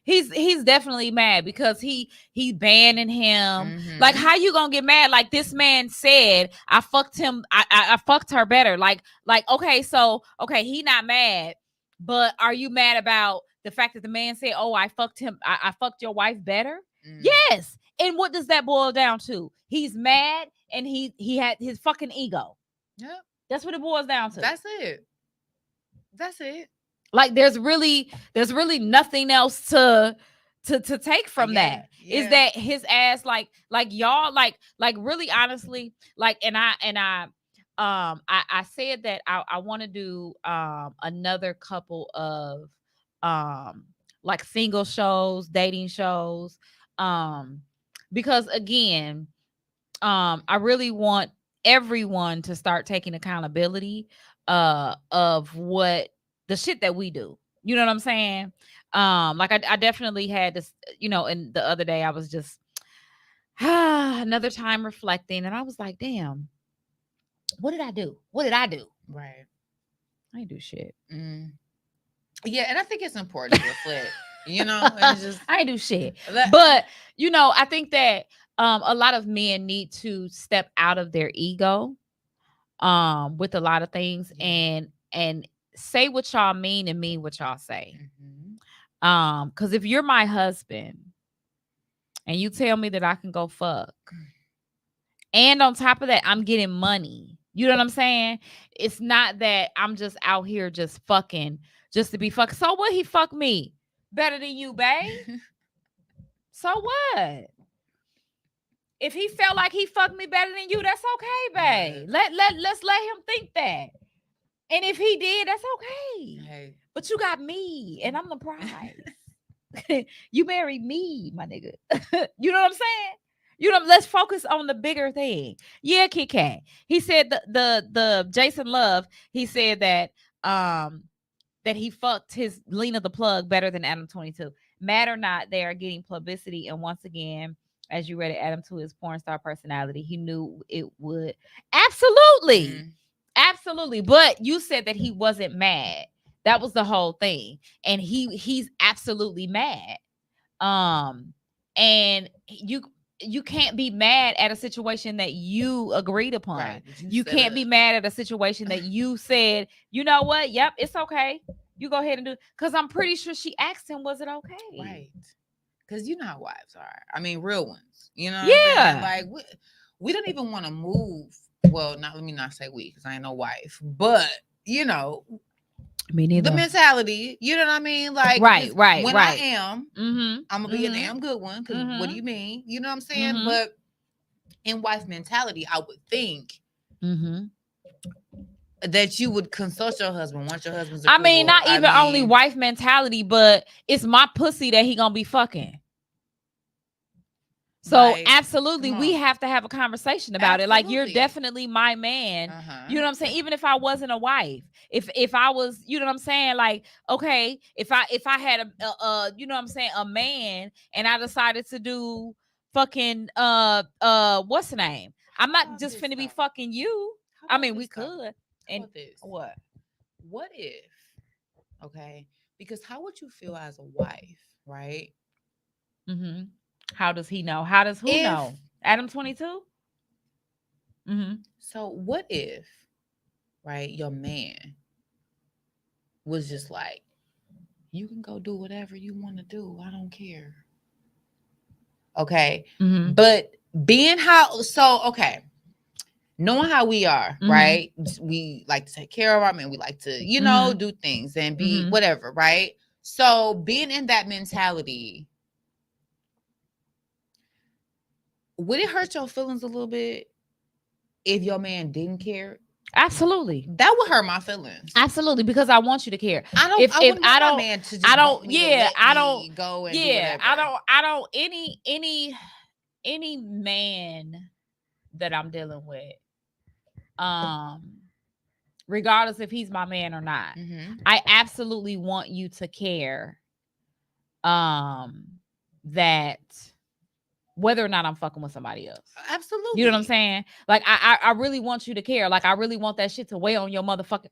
He's definitely mad because he's banning him. Mhm. Like, how you gonna get mad? Like, this man said, I fucked him, I fucked her better. Like, okay, so okay, he not mad, but are you mad about the fact that the man said, oh, I fucked him, I fucked your wife better? Mm. Yes. And what does that boil down to? He's mad and he had his fucking ego. Yep. That's what it boils down to. That's it. That's it. Like, there's really nothing else to take from Yeah, that. yeah. Is that his ass, like y'all, like really honestly, like, and I said that I want to do another couple of like single shows, dating shows, because again, I really want everyone to start taking accountability of what the shit that we do. You know what I'm saying? Like, I definitely had this, you know, and the other day I was just another time reflecting, and I was like, damn, what did I do? What did I do? Right. I didn't do shit. Mm. Yeah, and I think it's important to reflect, you know, and just I didn't do shit. let- But, you know, I think that a lot of men need to step out of their ego with a lot of things, Yeah. and say what y'all mean and mean what y'all say. Mhm. Because if you're my husband and you tell me that I can go fuck, and on top of that, I'm getting money. You know what I'm saying? It's not that I'm just out here just fucking just to be fucked. So what? He fuck me better than you, babe. So what? If he felt like he fucked me better than you, that's okay, babe. Let's let him think that. And if he did, that's okay. Hey. But you got me, and I'm the prize. You married me, my nigga. You know what I'm saying? You know, let's focus on the bigger thing. Yeah, Kit Kat. He said the Jason Love, he said that that he fucked his Lena the Plug better than Adam 22. Mad or not, they are getting publicity. And once again, as you read it, Adam to his porn star personality, he knew it would. Absolutely. Mm. Absolutely. But you said that he wasn't mad. That was the whole thing. And he's absolutely mad. And you can't be mad at a situation that you agreed upon. Right. You can't be mad at a situation that you said, you know what? Yep, it's okay. You go ahead and do it. Because I'm pretty sure she asked him, was it okay? Right. Because you know how wives are. I mean, real ones. You know what Yeah. I'm saying? Like, we don't even want to move. Well, let me not say we, because I ain't no wife. But, you know, Me neither. the mentality, you know what I mean? Like, Right. when I am, Mm-hmm. I'm going to be a Mhm. damn good one. Because what do you mean? You know what I'm saying? Mhm. But in wife mentality, I would think Mm-hmm. that you would consult your husband once your husband's I mean, approval. not even only wife mentality, but it's my pussy that he gonna be fucking. So Like, absolutely, come we on. have to have a conversation about it. Like, you're Absolutely. definitely my man. Uh-huh. You know what I'm saying? Even if I wasn't a wife, if I was, you know what I'm saying? Like, okay, if I had a you know what I'm saying, a man, and I decided to do fucking what's the name? I'm How not about just this finna be topic? fucking you. How I about mean, we this topic? could. How And about this? what? What if, okay, because how would you feel as a wife, right? Mm-hmm. How does he know? How does who If- know? Adam 22? Mm-hmm. So what if, right, your man was just like, you can go do whatever you want to do. I don't care. Okay. Mm-hmm. But being okay, knowing how we are, Mhm. right? We like to take care of our men. We like to, you know, do things and be Mhm. whatever, right? So being in that mentality, would it hurt your feelings a little bit if your man didn't care Absolutely. That would hurt my feelings. Absolutely, because I want you to care. I don't. If I wouldn't want my don't, man to just I don't. want me to Yeah, let I me don't. go and do Yeah, whatever. I don't. Any man that I'm dealing with, regardless if he's my man or not, I absolutely want you to care, that whether or not I'm fucking with somebody else. Absolutely. You know what I'm saying? Like I really want you to care. Like I really want that shit to weigh on your motherfucking.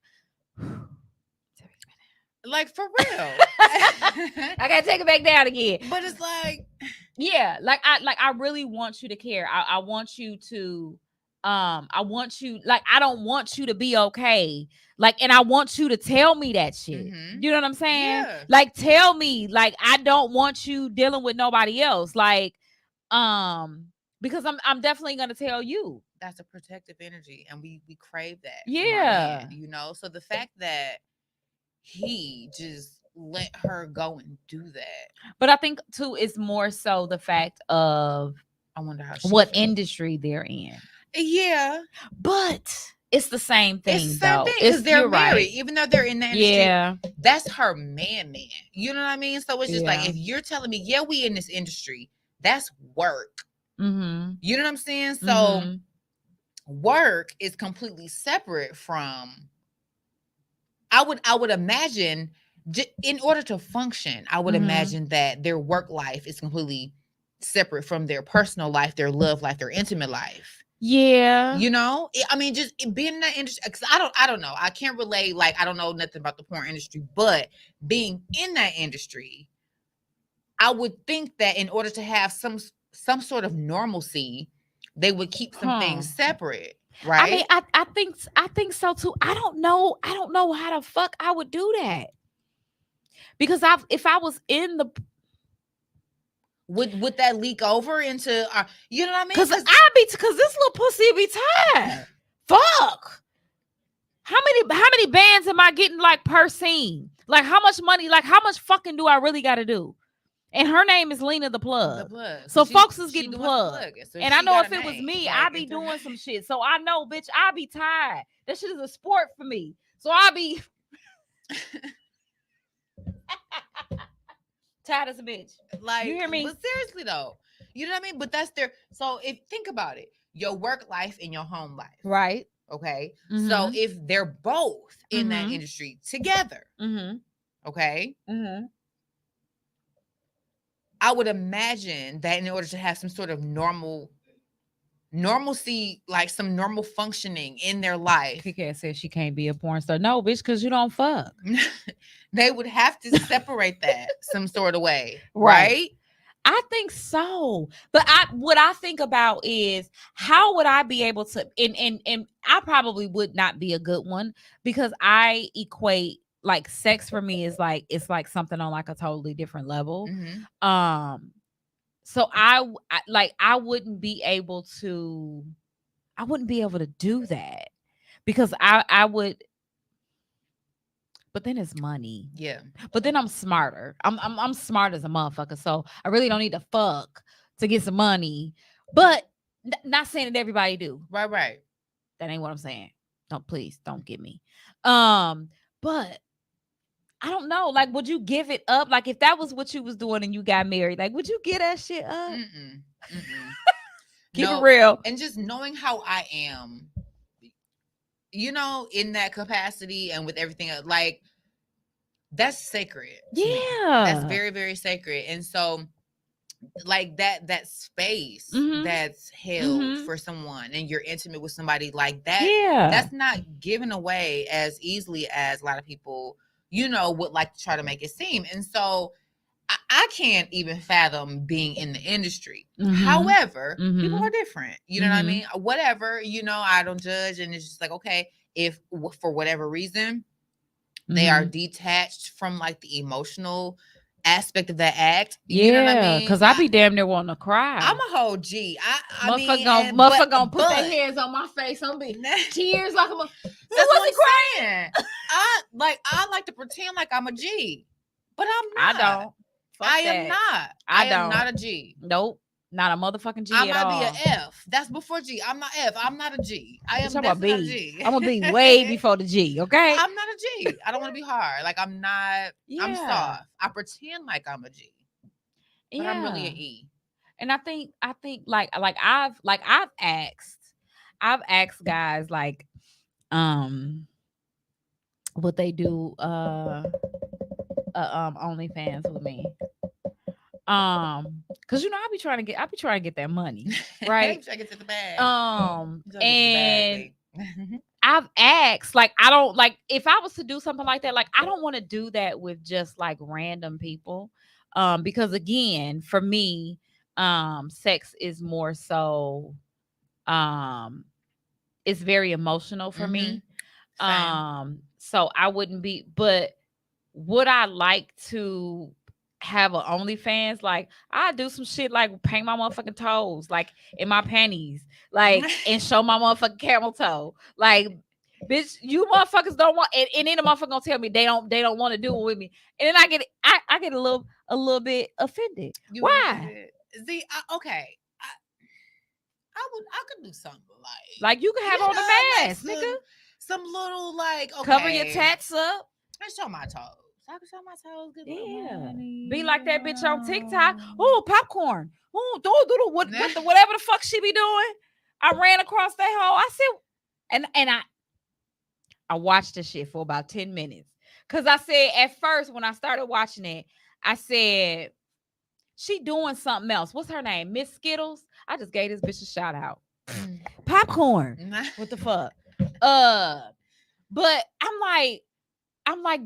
Like for real. I gotta take it back down again. But it's like, yeah, I really want you to care. I want you to I want you, like, I don't want you to be okay. Like, and I want you to tell me that shit. You know what I'm saying? Yeah. Like, tell me, like, I don't want you dealing with nobody else. Like, because I'm definitely gonna tell you. That's a protective energy, and we crave that. Yeah. Man, you know, so the fact that he just let her go and do that. But I think too, it's more so the fact of I wonder how what industry they're in. Yeah, but it's the same thing. It's the same thing because they're married, even though they're in the industry. Yeah, that's her man. You know what I mean? So it's just like, if you're telling me, yeah, we in this industry, that's work. You know what I'm saying? So work is completely separate from. I would imagine, in order to function, I would imagine that their work life is completely separate from their personal life, their love life, their intimate life. Yeah. You know, I mean, just being in that industry, because I don't know. I can't relate. Like, I don't know nothing about the porn industry, but being in that industry, I would think that in order to have some sort of normalcy, they would keep some things separate. Right. I mean, I think so too. I don't know how the fuck I would do that. Because if I was in the, would that leak over into you know what I mean? Because this little pussy be tired. Fuck. How many bands am I getting, like, per scene? Like, how much money? Like, how much fucking do I really got to do? And her name is Lena the Plug. So folks is getting plugged. So and I know if it was me, I'd be doing some shit. So I know, bitch, I'd be tired. That shit is a sport for me. So I'll be tired as a bitch. Like, you hear me? But seriously though, you know what I mean? But that's their. So think about it, your work life and your home life, right? Okay. So if they're both in that industry together, okay. I would imagine that in order to have some sort of normalcy, like some normal functioning in their life. Kika says she can't be a porn star. No, bitch, because you don't fuck. They would have to separate that some sort of way, right? I think so. But what I think about is, how would I be able to, and I probably would not be a good one, because I equate, like, sex for me is like, it's like something on like a totally different level. So I wouldn't be able to do that, because I would, but then it's money. Yeah. But then I'm smarter. I'm smart as a motherfucker. So I really don't need to fuck to get some money. But not saying that everybody do. Right. That ain't what I'm saying. Please don't get me. But I don't know. Like, would you give it up? Like, if that was what you was doing and you got married, like, would you get that shit up? Keep it real. And just knowing how I am, you know, in that capacity and with everything else, like, that's sacred. Yeah. That's very, very sacred. And so, like, that space that's held for someone, and you're intimate with somebody like that, that's not given away as easily as a lot of people, you know, would like to try to make it seem. And so I can't even fathom being in the industry. However, people are different. You know what I mean? Whatever, you know, I don't judge. And it's just like, okay, if for whatever reason they are detached from, like, the emotional aspect of that act. You know what I mean? Because I be damn near wanting to cry. I'm a whole G. Motherfucker gonna put their hands on my face. I'm be tears like I'm a. That's what I'm saying. I like to pretend like I'm a G, but I'm not. I don't. I am not. I am not a G. Nope. Not a motherfucking G I at might all. be an F. That's before G. I'm not F. I'm not a G. I am Bitch, I'm a definitely not a B. G. I'm gonna be way before the G, okay? I'm not a G. I don't want to be hard. Like I'm not. I'm Yeah. soft. I pretend like I'm a G, but I'm really an Yeah. E. And I think like I've asked guys like would they do OnlyFans with me? Because you know I be trying to get that money, right? Try to get to the bag. And Try to get to the bag, I've asked, like, I don't like if I was to do something like that, like I don't want to do that with just like random people. Because again, for me, sex is more so it's very emotional for me. Same. So I wouldn't be, but would I like to have a OnlyFans? Like I do some shit like paint my motherfucking toes, like in my panties, like and show my motherfucking camel toe. Like, bitch, you motherfuckers don't want, and then the motherfucker gonna tell me they don't want to do it with me, and then I get a little bit offended. Why? See, okay. I could do something Like you can have you on the know, mask, like nigga. some little like okay. Cover your tats up. Let's show my toes. I can show my toes. Get Yeah. money. Be like that bitch on TikTok. Oh, popcorn. Oh, do whatever the fuck she be doing. I ran across that hole. I said, and I watched the shit for about 10 minutes. Cause I said at first when I started watching it, I said, she doing something else. What's her name? Miss Skittles. I just gave this bitch a shout out. Popcorn. What the fuck? But I'm like,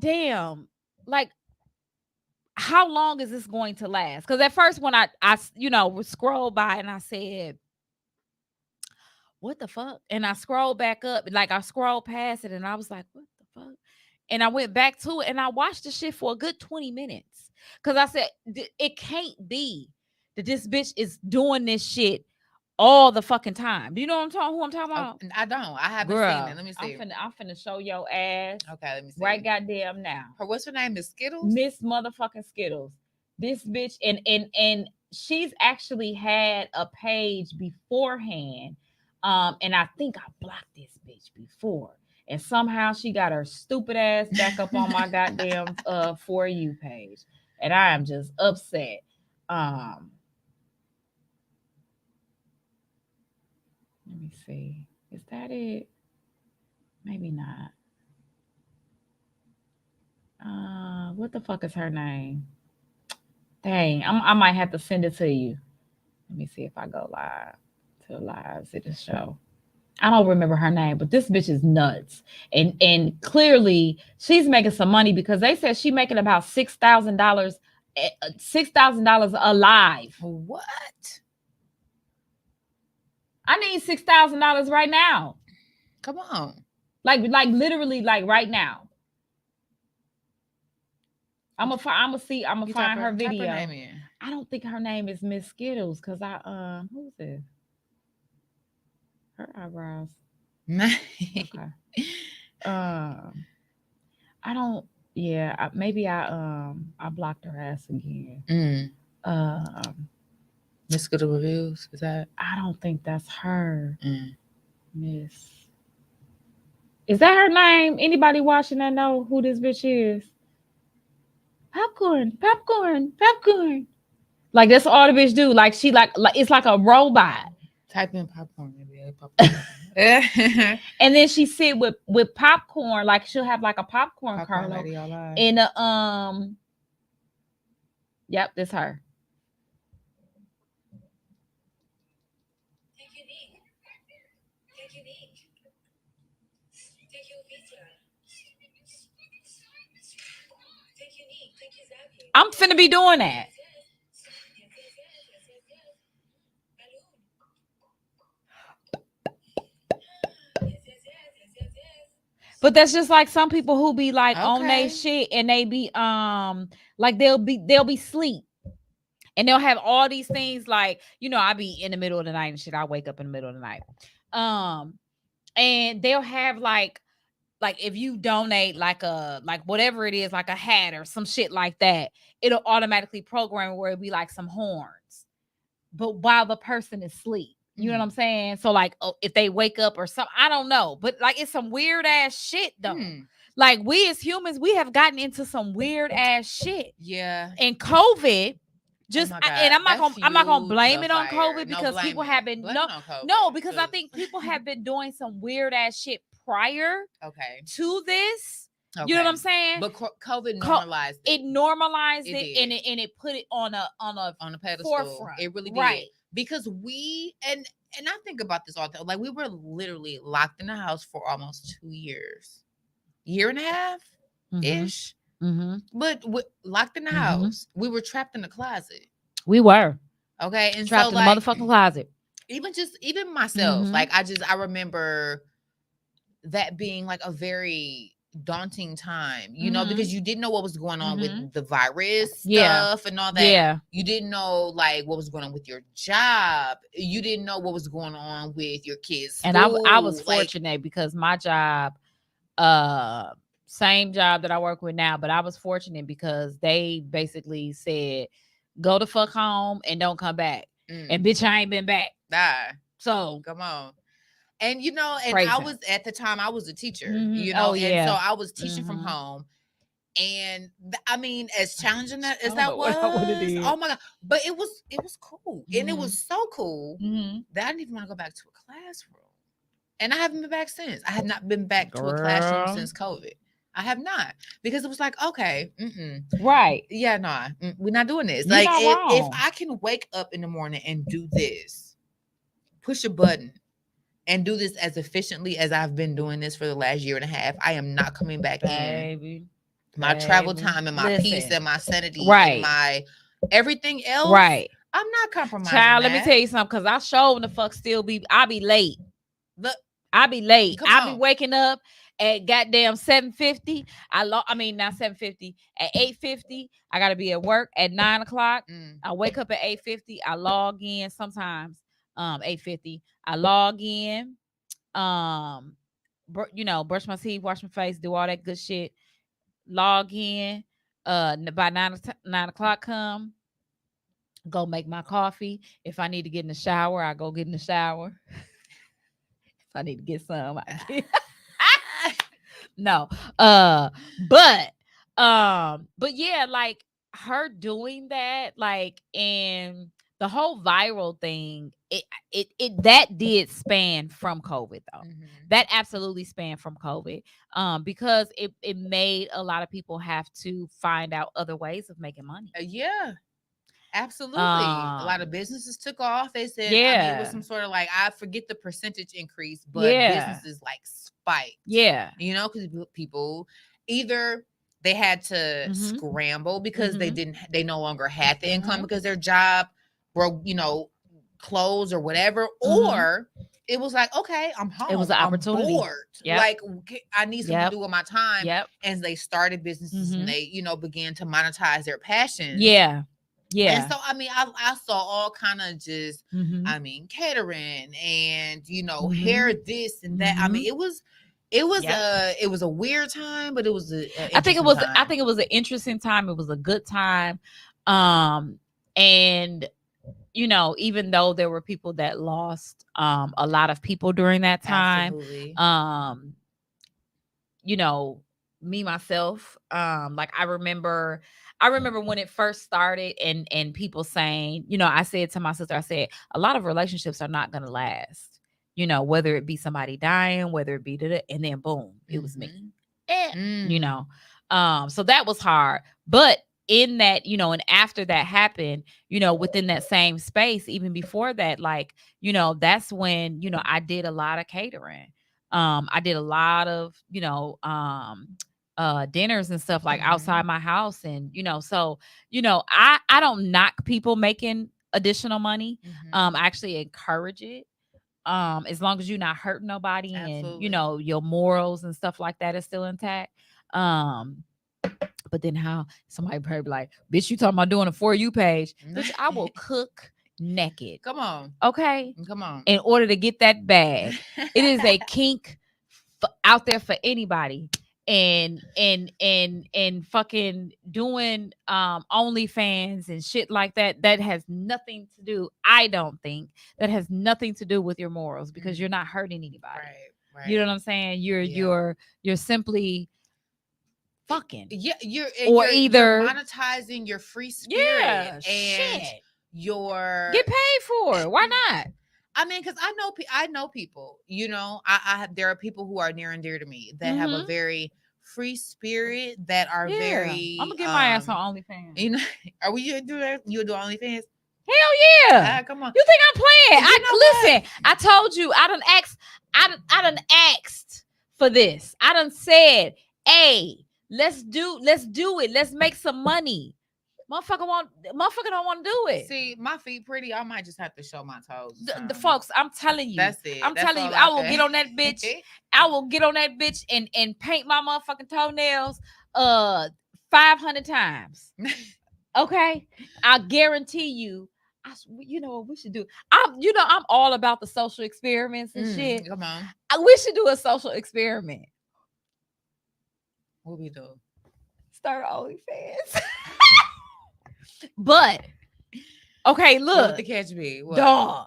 damn, like, how long is this going to last? Because at first, when I would scroll by and I said, what the fuck? And I scrolled back up, like I scrolled past it, and I was like, what the fuck? And I went back to it and I watched the shit for a good 20 minutes. Because I said, it can't be that this bitch is doing this shit all the fucking time. Do you know who I'm talking about? I don't. I haven't Girl, seen it. Let me see. I'm finna show your ass. Okay, let me see. Right goddamn now. What's her name? Miss Skittles? Miss motherfucking Skittles. This bitch, and she's actually had a page beforehand. And I think I blocked this bitch before. And somehow she got her stupid ass back up on my goddamn For You page. And I am just upset. Let me see. Is that it? Maybe not. What the fuck is her name? Dang, I might have to send it to you. Let me see if I go live to live see the show. I don't remember her name, but this bitch is nuts. And clearly she's making some money because they said she making about $6,000 alive. What? I need $6,000 right now. Come on. Like literally like right now. I'm gonna find her video. Type her name in. I don't think her name is Miss Skittles because who's this? Her eyebrows. Okay. I don't. Yeah, maybe I blocked her ass again. Miss Skittles Reviews, is that? I don't think that's her. Miss. Is that her name? Anybody watching that know who this bitch is? Popcorn. Like that's all the bitch do. Like she like it's like a robot. Type in popcorn, maybe. Popcorn. And then she sit with popcorn, like she'll have like a popcorn kernel in a Yep, this her. I'm finna be doing that. But that's just like some people who be like on their shit and they be like they'll be sleep. And they'll have all these things like, I be in the middle of the night and shit. I wake up in the middle of the night. And they'll have like if you donate like whatever it is, like a hat or some shit like that, it'll automatically program where it'll be like some horns. but while the person is asleep. You know what I'm saying? So like, if they wake up or something, I don't know. But like, it's some weird ass shit though. Like we as humans, we have gotten into some weird ass shit. Yeah. And COVID just, Oh my God, and I'm not gonna that blame fueled it the on fire. COVID No, because blame people it. have been Blame it on COVID, no, because I 'cause- think people have been doing some weird ass shit prior Okay. to this. You know what I'm saying? But COVID normalized it normalized It it, did. and it put it on a on a pedestal. forefront. It really did. Right. Because we and I think about this all the time. Like we were literally locked in the house for almost 2 years, year and a half ish. But locked in the house, we were trapped in the closet. We were okay, and trapped so in like the motherfucking closet. Even myself, like I remember that being like a very daunting time, you know, because you didn't know what was going on with the virus stuff and all that. Yeah. You didn't know like what was going on with your job. You didn't know what was going on with your kids. And I was fortunate because my job, same job that I work with now, but I was fortunate because they basically said, go the fuck home and don't come back. And bitch, I ain't been back. So come on. And you know, and crazy. I was at the time I was a teacher, you know, and so I was teaching from home. And I mean, as challenging as that was, oh my God, but it was cool. And it was so cool that I didn't even want to go back to a classroom. And I haven't been back since. I have not been back to a classroom since COVID. I have not, because it was like, okay, right. Yeah, nah, we're not doing this. You're like not if wrong. I can wake up in the morning and do this, push a button and do this as efficiently as I've been doing this for the last year and a half, I am not coming back in. My travel time and my peace and my sanity and my everything else. Right. I'm not compromising. Child, let me tell you something, because I sure the fuck still be, I be late. Look, I be late. Come I on. be waking up at goddamn 7:50. I mean, not 7:50. At 8:50, I gotta be at work at 9 o'clock. I wake up at 8:50. I log in sometimes. 8:50. I log in. You know, brush my teeth, wash my face, do all that good shit. Log in. By 9 o'clock come. Go make my coffee. If I need to get in the shower, I go get in the shower. If I need to get some, I get. No. But yeah, like her doing that, like, and the whole viral thing, it that did span from COVID though. That absolutely spanned from COVID. Because it made a lot of people have to find out other ways of making money. Yeah. Absolutely. A lot of businesses took off. They said, I mean, it was some sort of like, I forget the percentage increase, but businesses like spiked. Yeah. You know, because people either they had to scramble because they no longer had the income because their job broke, you know, closed or whatever, or it was like, okay, I'm home. It was an opportunity. I'm bored. Like I need something to do with my time. And they started businesses and they, you know, began to monetize their passions. Yeah. And so, I mean, I saw all kind of just, I mean, catering and, you know, hair, this and that. I mean, it was a weird time, but it was I think it was an interesting time. It was a good time. And you know, even though there were people that lost a lot of people during that time, you know, me myself, like I remember when it first started and people saying, you know, I said to my sister, I said, a lot of relationships are not going to last, you know, whether it be somebody dying, whether it be, and then boom, it was me, you know? So that was hard, but in that, you know, and after that happened, you know, within that same space, even before that, like, you know, that's when, you know, I did a lot of catering. I did a lot of, you know, dinners and stuff like outside my house. And, you know, so, you know, I don't knock people making additional money. I actually encourage it. As long as you're not hurting nobody and, you know, your morals and stuff like that is still intact. But then how somebody probably be like, bitch, you talking about doing a For You page? Bitch, I will cook naked. Come on. Okay? Come on. In order to get that bag. It is a kink out there for anybody. and fucking doing OnlyFans and shit like that, that has nothing to do, I don't think that has nothing to do with your morals, because you're not hurting anybody. Right. You know what I'm saying? You're simply fucking. Yeah, you're either monetizing your free spirit and shit. your Get paid for it. Why not? I mean, because I know people. You know, I there are people who are near and dear to me that have a very free spirit, that are very. I'm gonna get my ass on OnlyFans. You know, are we do that? You do OnlyFans? Hell yeah! Come on. You think I'm playing? You know Listen. I told you. I done asked for this. I done said, "Hey, let's do it. Let's make some money." Motherfucker don't want to do it. See, my feet pretty. I might just have to show my toes. The folks, I'm telling you. That's it. I'm telling you, I will get on that bitch. I will get on that bitch and paint my motherfucking toenails 500 times. Okay? I guarantee you. You know what we should do? I'm all about the social experiments and shit. Come on. We should do a social experiment. What we do? Start OnlyFans. But okay, look. What the catch be? What? Dog.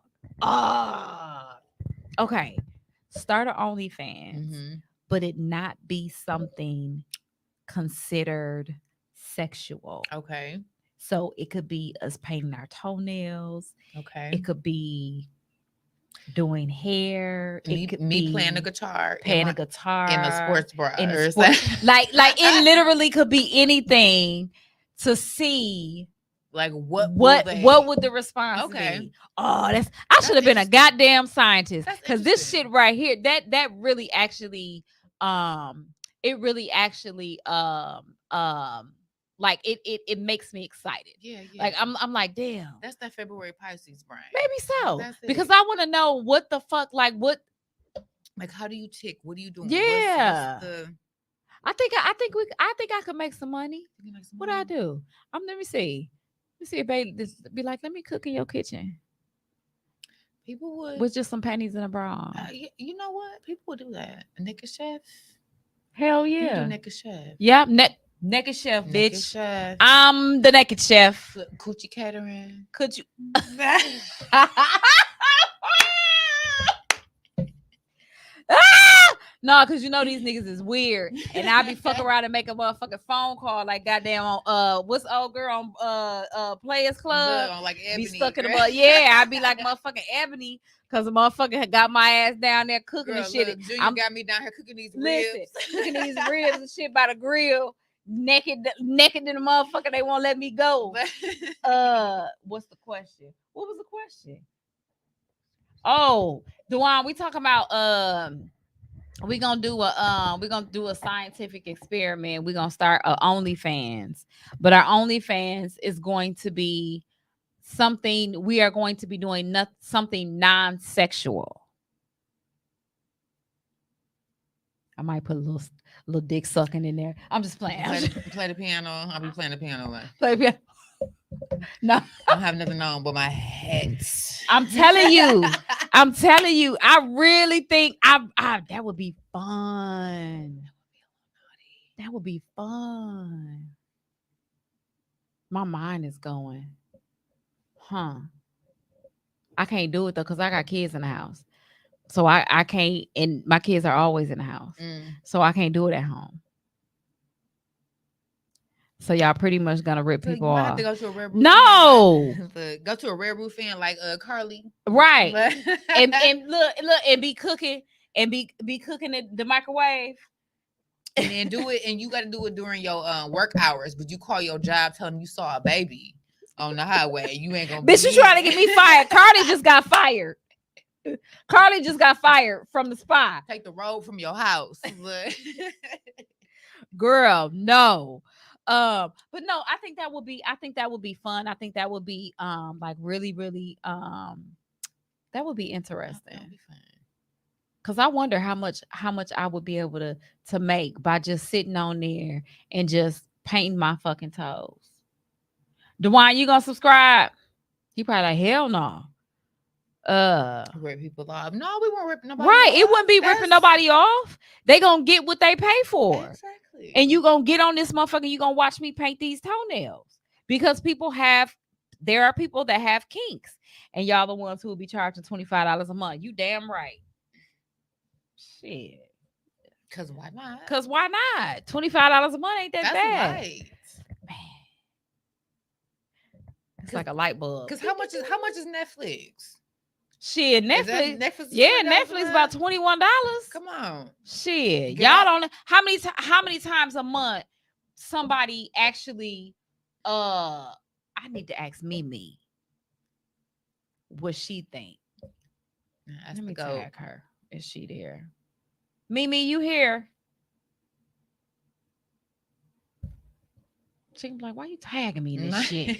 Okay. Start an OnlyFans, but it not be something considered sexual. Okay. So it could be us painting our toenails. Okay. It could be doing hair. Me playing the guitar. Playing a guitar. In a sports bra. Like it literally could be anything to see. Like what would the response be? Oh, I should have been a goddamn scientist, because this shit right here, that really actually like it makes me excited. Yeah. Like I'm like, damn. That's that February Pisces brain. Maybe so. Because I want to know what the fuck, like what, like how do you tick? What are you doing? Yeah. What's the... I think I could make some money. What do I do? Let me see. Let me see if this be like, let me cook in your kitchen. People would with just some panties and a bra. You know what? People would do that. A naked chef. Hell You yeah. do naked chef. Yeah, naked chef, Naked bitch. chef. I'm the naked chef. Coochie catering. Could you? No, because you know these niggas is weird, and I be fucking around and make a motherfucking phone call like goddamn on what's old girl on Players Club, on like Ebony, be stuck in the mud. Yeah, I be like motherfucking Ebony, because the motherfucker had got my ass down there cooking and shit. Look, Junior got me down here cooking these ribs, cooking these ribs and shit by the grill, naked in the motherfucker. They won't let me go. What's the question? What was the question? Oh, Duane, we talking about we're gonna do a scientific experiment. We're gonna start a OnlyFans, but our OnlyFans is going to be something. We are going to be doing something non-sexual. I might put a little dick sucking in there. I'm just playing. Play the piano. I'll be playing the piano. Play piano. No, I don't have nothing on but my head. I'm telling you. I really think that would be fun. That would be fun. My mind is going, I can't do it though, because I got kids in the house. So I can't, and my kids are always in the house. So I can't do it at home. So y'all pretty much gonna rip people off. Have to go to a rare roof go to a rare roof in like Carly, right? and look and be cooking and be cooking the microwave, and then do it. And you got to do it during your work hours. But you call your job, tell them you saw a baby on the highway. You ain't gonna. Bitch, you trying to get me fired? Carly just got fired. Carly just got fired from the spot. Take the road from your house, girl. No. But no, I think that would be fun. I think that would be like really, really that would be interesting. That would be fun. Cause I wonder how much I would be able to make by just sitting on there and just painting my fucking toes. Duane, you gonna subscribe? He probably like, hell no. Rip people off. No, we weren't ripping nobody Right. off. It wouldn't be ripping nobody off. They gonna get what they pay for. Exactly. And you gonna get on this motherfucker, you gonna watch me paint these toenails. Because there are people that have kinks. And y'all the ones who will be charging $25 a month. You damn right. Shit. Because why not? Cause why not? $25 a month ain't that That's bad. right. Man. It's like a light bulb. Because how much is Netflix? Shit, Is that Netflix. Netflix is Yeah, $20 a Netflix about month? $21. Come on. Shit, Get y'all out. don't. How many times a month somebody actually? I need to ask Mimi what she think. That's Let me the goat. tag her. Is she there? Mimi, you here? She can be like, why you tagging me in this shit?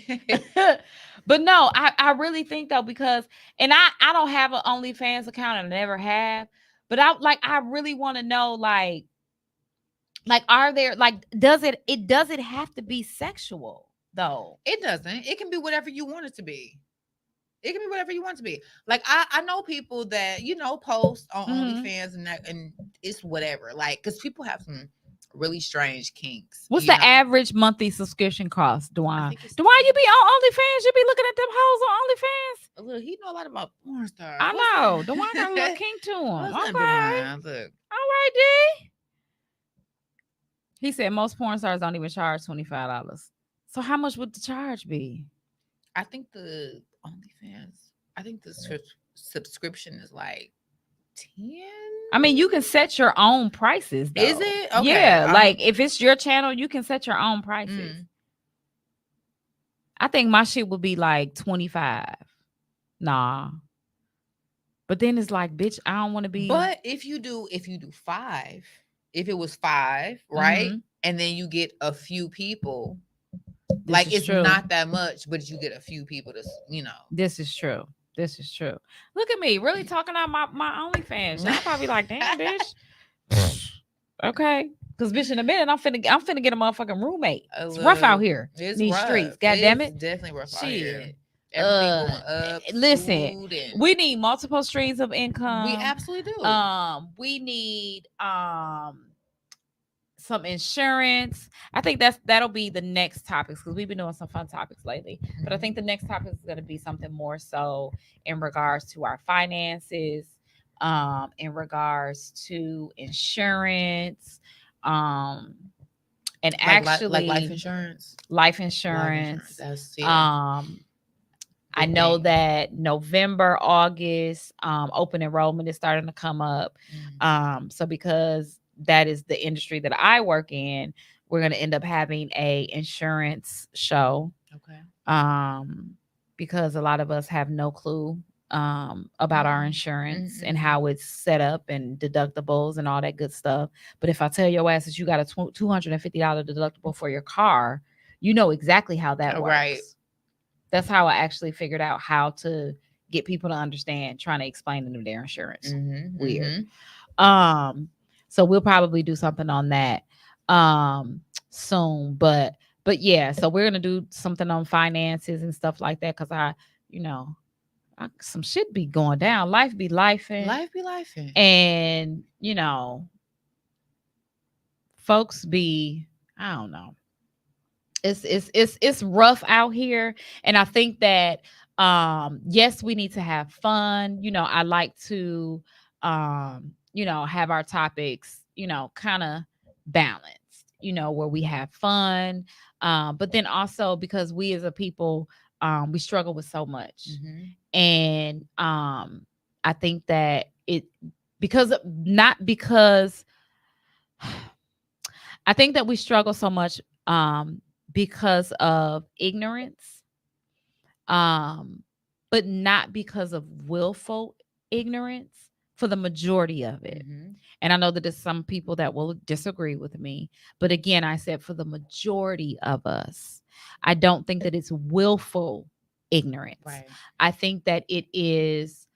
But no, I really think though, because and I don't have an OnlyFans account, and I never have, but I really want to know like are there like does it have to be sexual though? It doesn't. It can be whatever you want it to be. It can be whatever you want it to be. Like I know people that post on Mhm. OnlyFans and it's whatever. Like because people have some really strange kinks. What's you the know? average monthly subscription cost, I Dwayne? think it's Dwayne, you be on OnlyFans? You be looking at them hoes on OnlyFans? Look, he know a lot about porn stars. I What's know. that? Dwayne got a little kink to him. What's that, Okay. Dwayne? Look. All right, D. He said most porn stars don't even charge $25. So how much would the charge be? I think the OnlyFans. I think the subscription is like 10. I mean, you can set your own prices. Though. Is it? Okay. Yeah, like if it's your channel, you can set your own prices. I think my shit would be like 25. Nah. But then it's like, bitch, I don't want to be. But if you do 5, if it was 5, right? Mhm. And then you get a few people, This like is it's true. not that much, but you get a few people to, This is true. This is true. Look at me, really talking out my OnlyFans. Y'all probably like, damn, bitch. Okay. Because bitch, in a minute, I'm finna get a motherfucking roommate. It's rough out here. It's These rough. streets. God damn it. It's definitely rough out Shit. here. Everything going up. Listen, food and- we need multiple streams of income. we absolutely do. We need some insurance. I think that'll be the next topics because we've been doing some fun topics lately. But I think the next topic is going to be something more so in regards to our finances, in regards to insurance, and actually like life insurance. Life insurance. That's I know that November, August, open enrollment is starting to come up. So because that is the industry that I work in, we're going to end up having a insurance show. Okay. Because a lot of us have no clue about our insurance and how it's set up and deductibles and all that good stuff. But if I tell your ass that you got a $250 deductible for your car, you know exactly how that works. Right. That's how I actually figured out how to get people to understand, trying to explain to them their insurance. Weird. So we'll probably do something on that soon. But yeah, so we're gonna do something on finances and stuff like that because some shit be going down. Life be lifing. Life be lifing. And folks be, I don't know. It's rough out here. And I think that yes, we need to have fun. I like to have our topics, kind of balanced, where we have fun. But then also because we as a people, we struggle with so much. And I think that I think that we struggle so much because of ignorance, but not because of willful ignorance for the majority of it. And I know that there's some people that will disagree with me, but again, I said for the majority of us, I don't think that it's willful ignorance. Right. I think that it is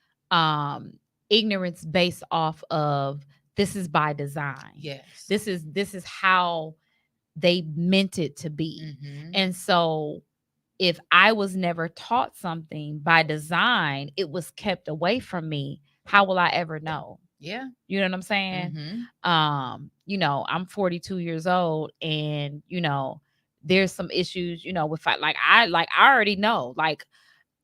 ignorance based off of this is by design. Yes. This is how they meant it to be. And so if I was never taught something by design, it was kept away from me. How will I ever know? Yeah. You know what I'm saying? Mhm. You know, I'm 42 years old, and you know, there's some issues, you know, with I already know, like,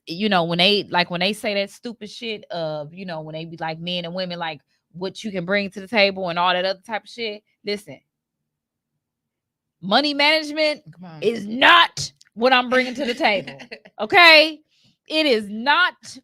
you know, when they say that stupid shit of, you know, when they be like men and women, like what you can bring to the table and all that other type of shit. Listen, money management Come on. is not what I'm bringing to the table. Okay? It is not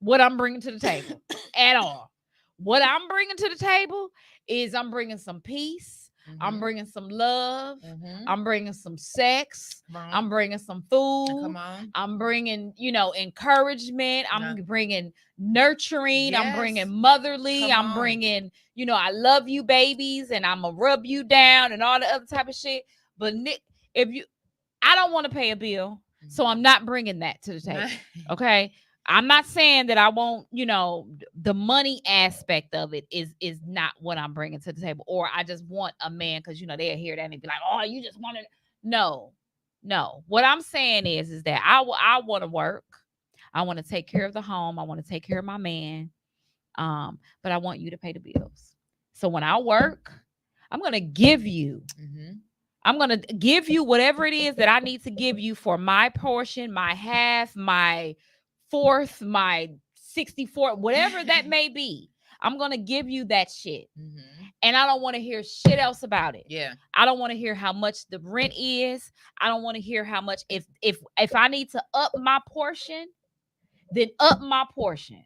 what I'm bringing to the table at all. What I'm bringing to the table is I'm bringing some peace. I'm Mhm. bringing some love. Mhm. I'm bringing some sex. Come on. I'm bringing some food. Come on. I'm bringing, you know, encouragement. Yeah. I'm bringing nurturing. I'm Yes. bringing motherly. Come I'm on. bringing, you know, I love you babies, and I'm gonna rub you down and all the other type of shit. But Nick, I don't want to pay a bill, so I'm not bringing that to the table. Okay. I'm not saying that I won't, you know, the money aspect of it is not what I'm bringing to the table, or I just want a man, because you know they'll hear that and be like, oh, you just want to. No. What I'm saying is that I want to work. I want to take care of the home. I want to take care of my man. But I want you to pay the bills. So when I work, I'm gonna give you. Mhm. I'm going to give you whatever it is that I need to give you for my portion, my half, my fourth, my 64th, whatever that may be. I'm going to give you that shit. Mhm. And I don't want to hear shit else about it. Yeah. I don't want to hear how much the rent is. I don't want to hear how much if I need to up my portion, then up my portion.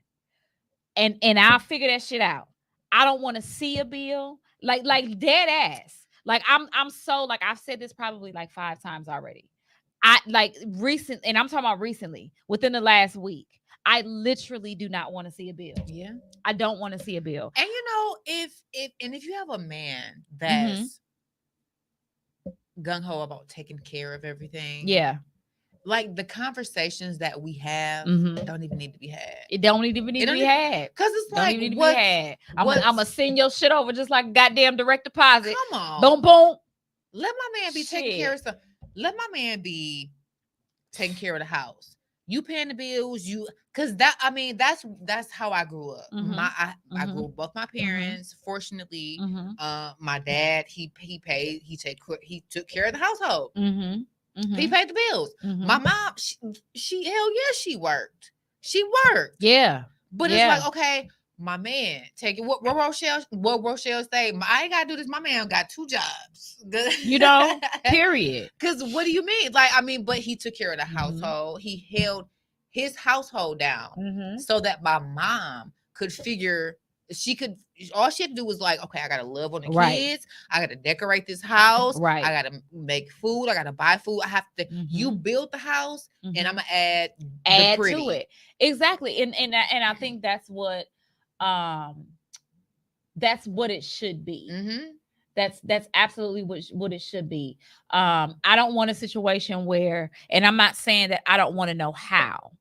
And I'll figure that shit out. I don't want to see a bill. Like dead ass. Like I'm so, like I've said this probably like 5 times already. I like recent, and I'm talking about recently, within the last week. I literally do not want to see a bill. Yeah. I don't want to see a bill. And you know, if you have a man Mm-hmm. that's gung ho about taking care of everything, Yeah. like the conversations that we have Mhm. don't even need to be had. It don't even need It to don't be even- had. Cause it's Don't like even need to be what's- had. I'm what's- gonna send your shit over just like goddamn direct deposit. Come on. Boom, boom. Let my man be taking care of Shit. stuff. Let my man be taking care of the house. You paying the bills, cause that's how I grew up. Mhm. I Mhm. grew up with both my parents. Fortunately, Mm-hmm. my dad he took care of the household. Mm-hmm. Mm-hmm. He paid the bills. Mm-hmm. My mom, she hell yeah, she worked. She worked. Yeah. But Yeah. it's like, okay, my man, take it. What Rochelle say? I ain't gotta do this. My man got 2 jobs. You know, period. Because what do you mean? Like, I mean, but he took care of the Mhm. household. He held his household down Mm-hmm. so that my mom could figure all she had to do was like, okay, I gotta love on the Right. kids, I gotta decorate this house, Right. I gotta make food, I gotta buy food, I have to you build the house and I'm gonna add to it. Exactly. And I think that's what it should be. Mm-hmm. That's absolutely what it should be. I don't want a situation where, and I'm not saying that I don't want to know how.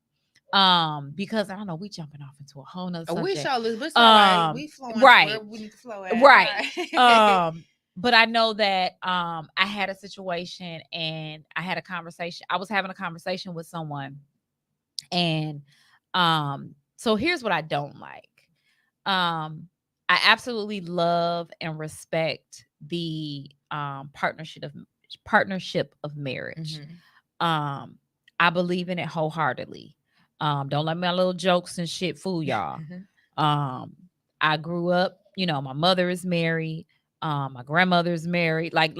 Because I don't know, we jumping off into a whole nother subject. We shall lose, but it's all right. We flowing right. where we need to flow at. Right. But I know that I had a situation, and I had a conversation. I was having a conversation with someone, and so here's what I don't like. I absolutely love and respect the partnership of marriage. Mhm. I believe in it wholeheartedly. Don't let my little jokes and shit fool y'all. I grew up, you know, my mother is married, my grandmother's married, like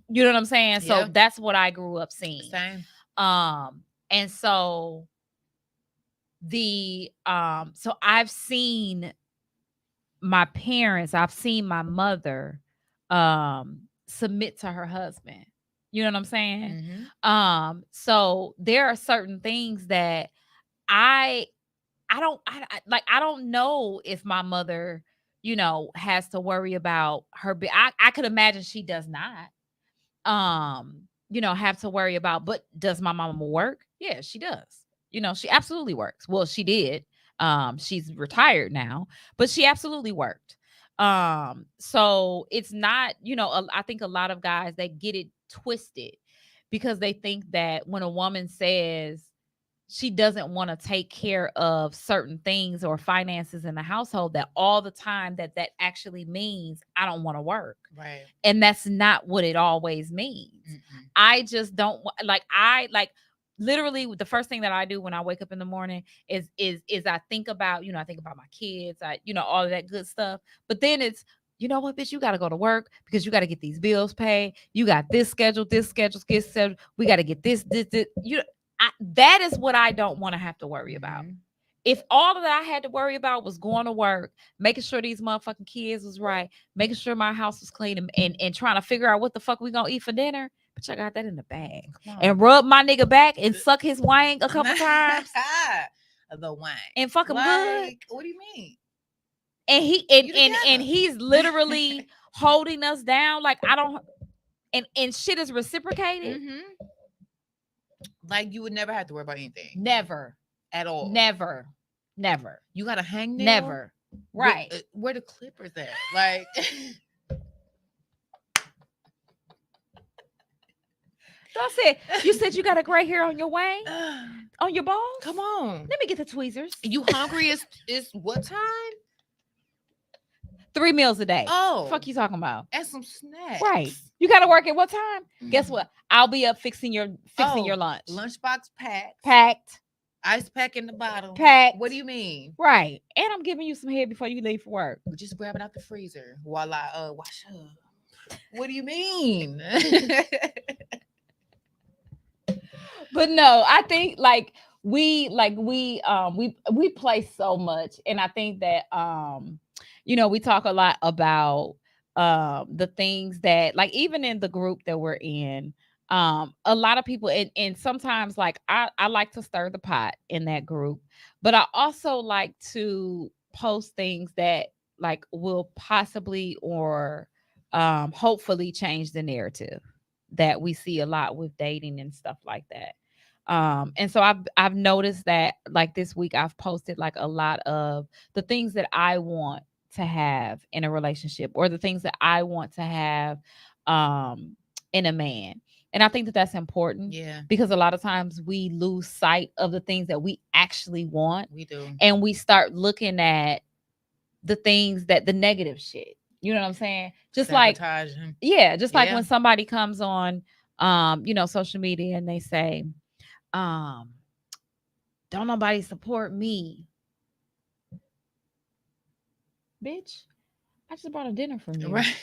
you know what I'm saying? So Yeah. that's what I grew up seeing. Same. And so so I've seen my parents, I've seen my mother submit to her husband. You know what I'm saying? Mhm. So there are certain things that I don't know if my mother, you know, has to worry about her. I could imagine she does not, you know, have to worry about. But does my mama work? Yeah, she does. You know, she absolutely works. Well, she did. She's retired now, but she absolutely worked. So it's not, you know, I think a lot of guys, they get it twisted because they think that when a woman says she doesn't want to take care of certain things or finances in the household, that all the time that actually means I don't want to work. Right. And that's not what it always means. Mm-mm. I just don't literally the first thing that I do when I wake up in the morning is I think about, I think about my kids, all of that good stuff. But then it's, you know what, bitch, you got to go to work because you got to get these bills paid. You got this schedule. We got to get this. That is what I don't want to have to worry about. Mhm. If all that I had to worry about was going to work, making sure these motherfucking kids was right, making sure my house was clean, and trying to figure out what the fuck we gonna eat for dinner, but I got that in the bag. And rub my nigga back and suck his wang a couple times The wine. and fuck him good. What do you mean? And You he's literally holding us down. Like I don't, and shit is reciprocated. Mhm. Like you would never have to worry about anything Never, at all. never. You got a hangnail. Never. Right. Where the clippers at? Like. That's it. You said you got a gray hair on your wang, on your balls. Come on. Let me get the tweezers. You hungry? Is what time? 3 meals a day. Oh, Fuck you talking about? and some snacks. Right. You got to work at what time? Guess Mhm. what? I'll be up fixing your Oh, lunch. Lunchbox packed. Packed. Ice pack in the bottle. Packed. What do you mean? Right. And I'm giving you some head before you leave for work. Just grab it out the freezer while I wash up. What do you mean? But no, I think we play so much, and I think that we talk a lot about the things that, like, even in the group that we're in, a lot of people, and sometimes, like, I like to stir the pot in that group, but I also like to post things that, like, will possibly or hopefully change the narrative that we see a lot with dating and stuff like that. And so I've noticed that, like, this week I've posted like a lot of the things that I want to have in a relationship, or the things that I want to have in a man. And I think that that's important. Yeah, because a lot of times we lose sight of the things that we actually want, we do. and we start looking at the things that the negative shit. You know what I'm saying? Just like, Sabotaging. just like Yeah. when somebody comes on social media and they say, don't nobody support me. Bitch, I just bought a dinner from you. Right.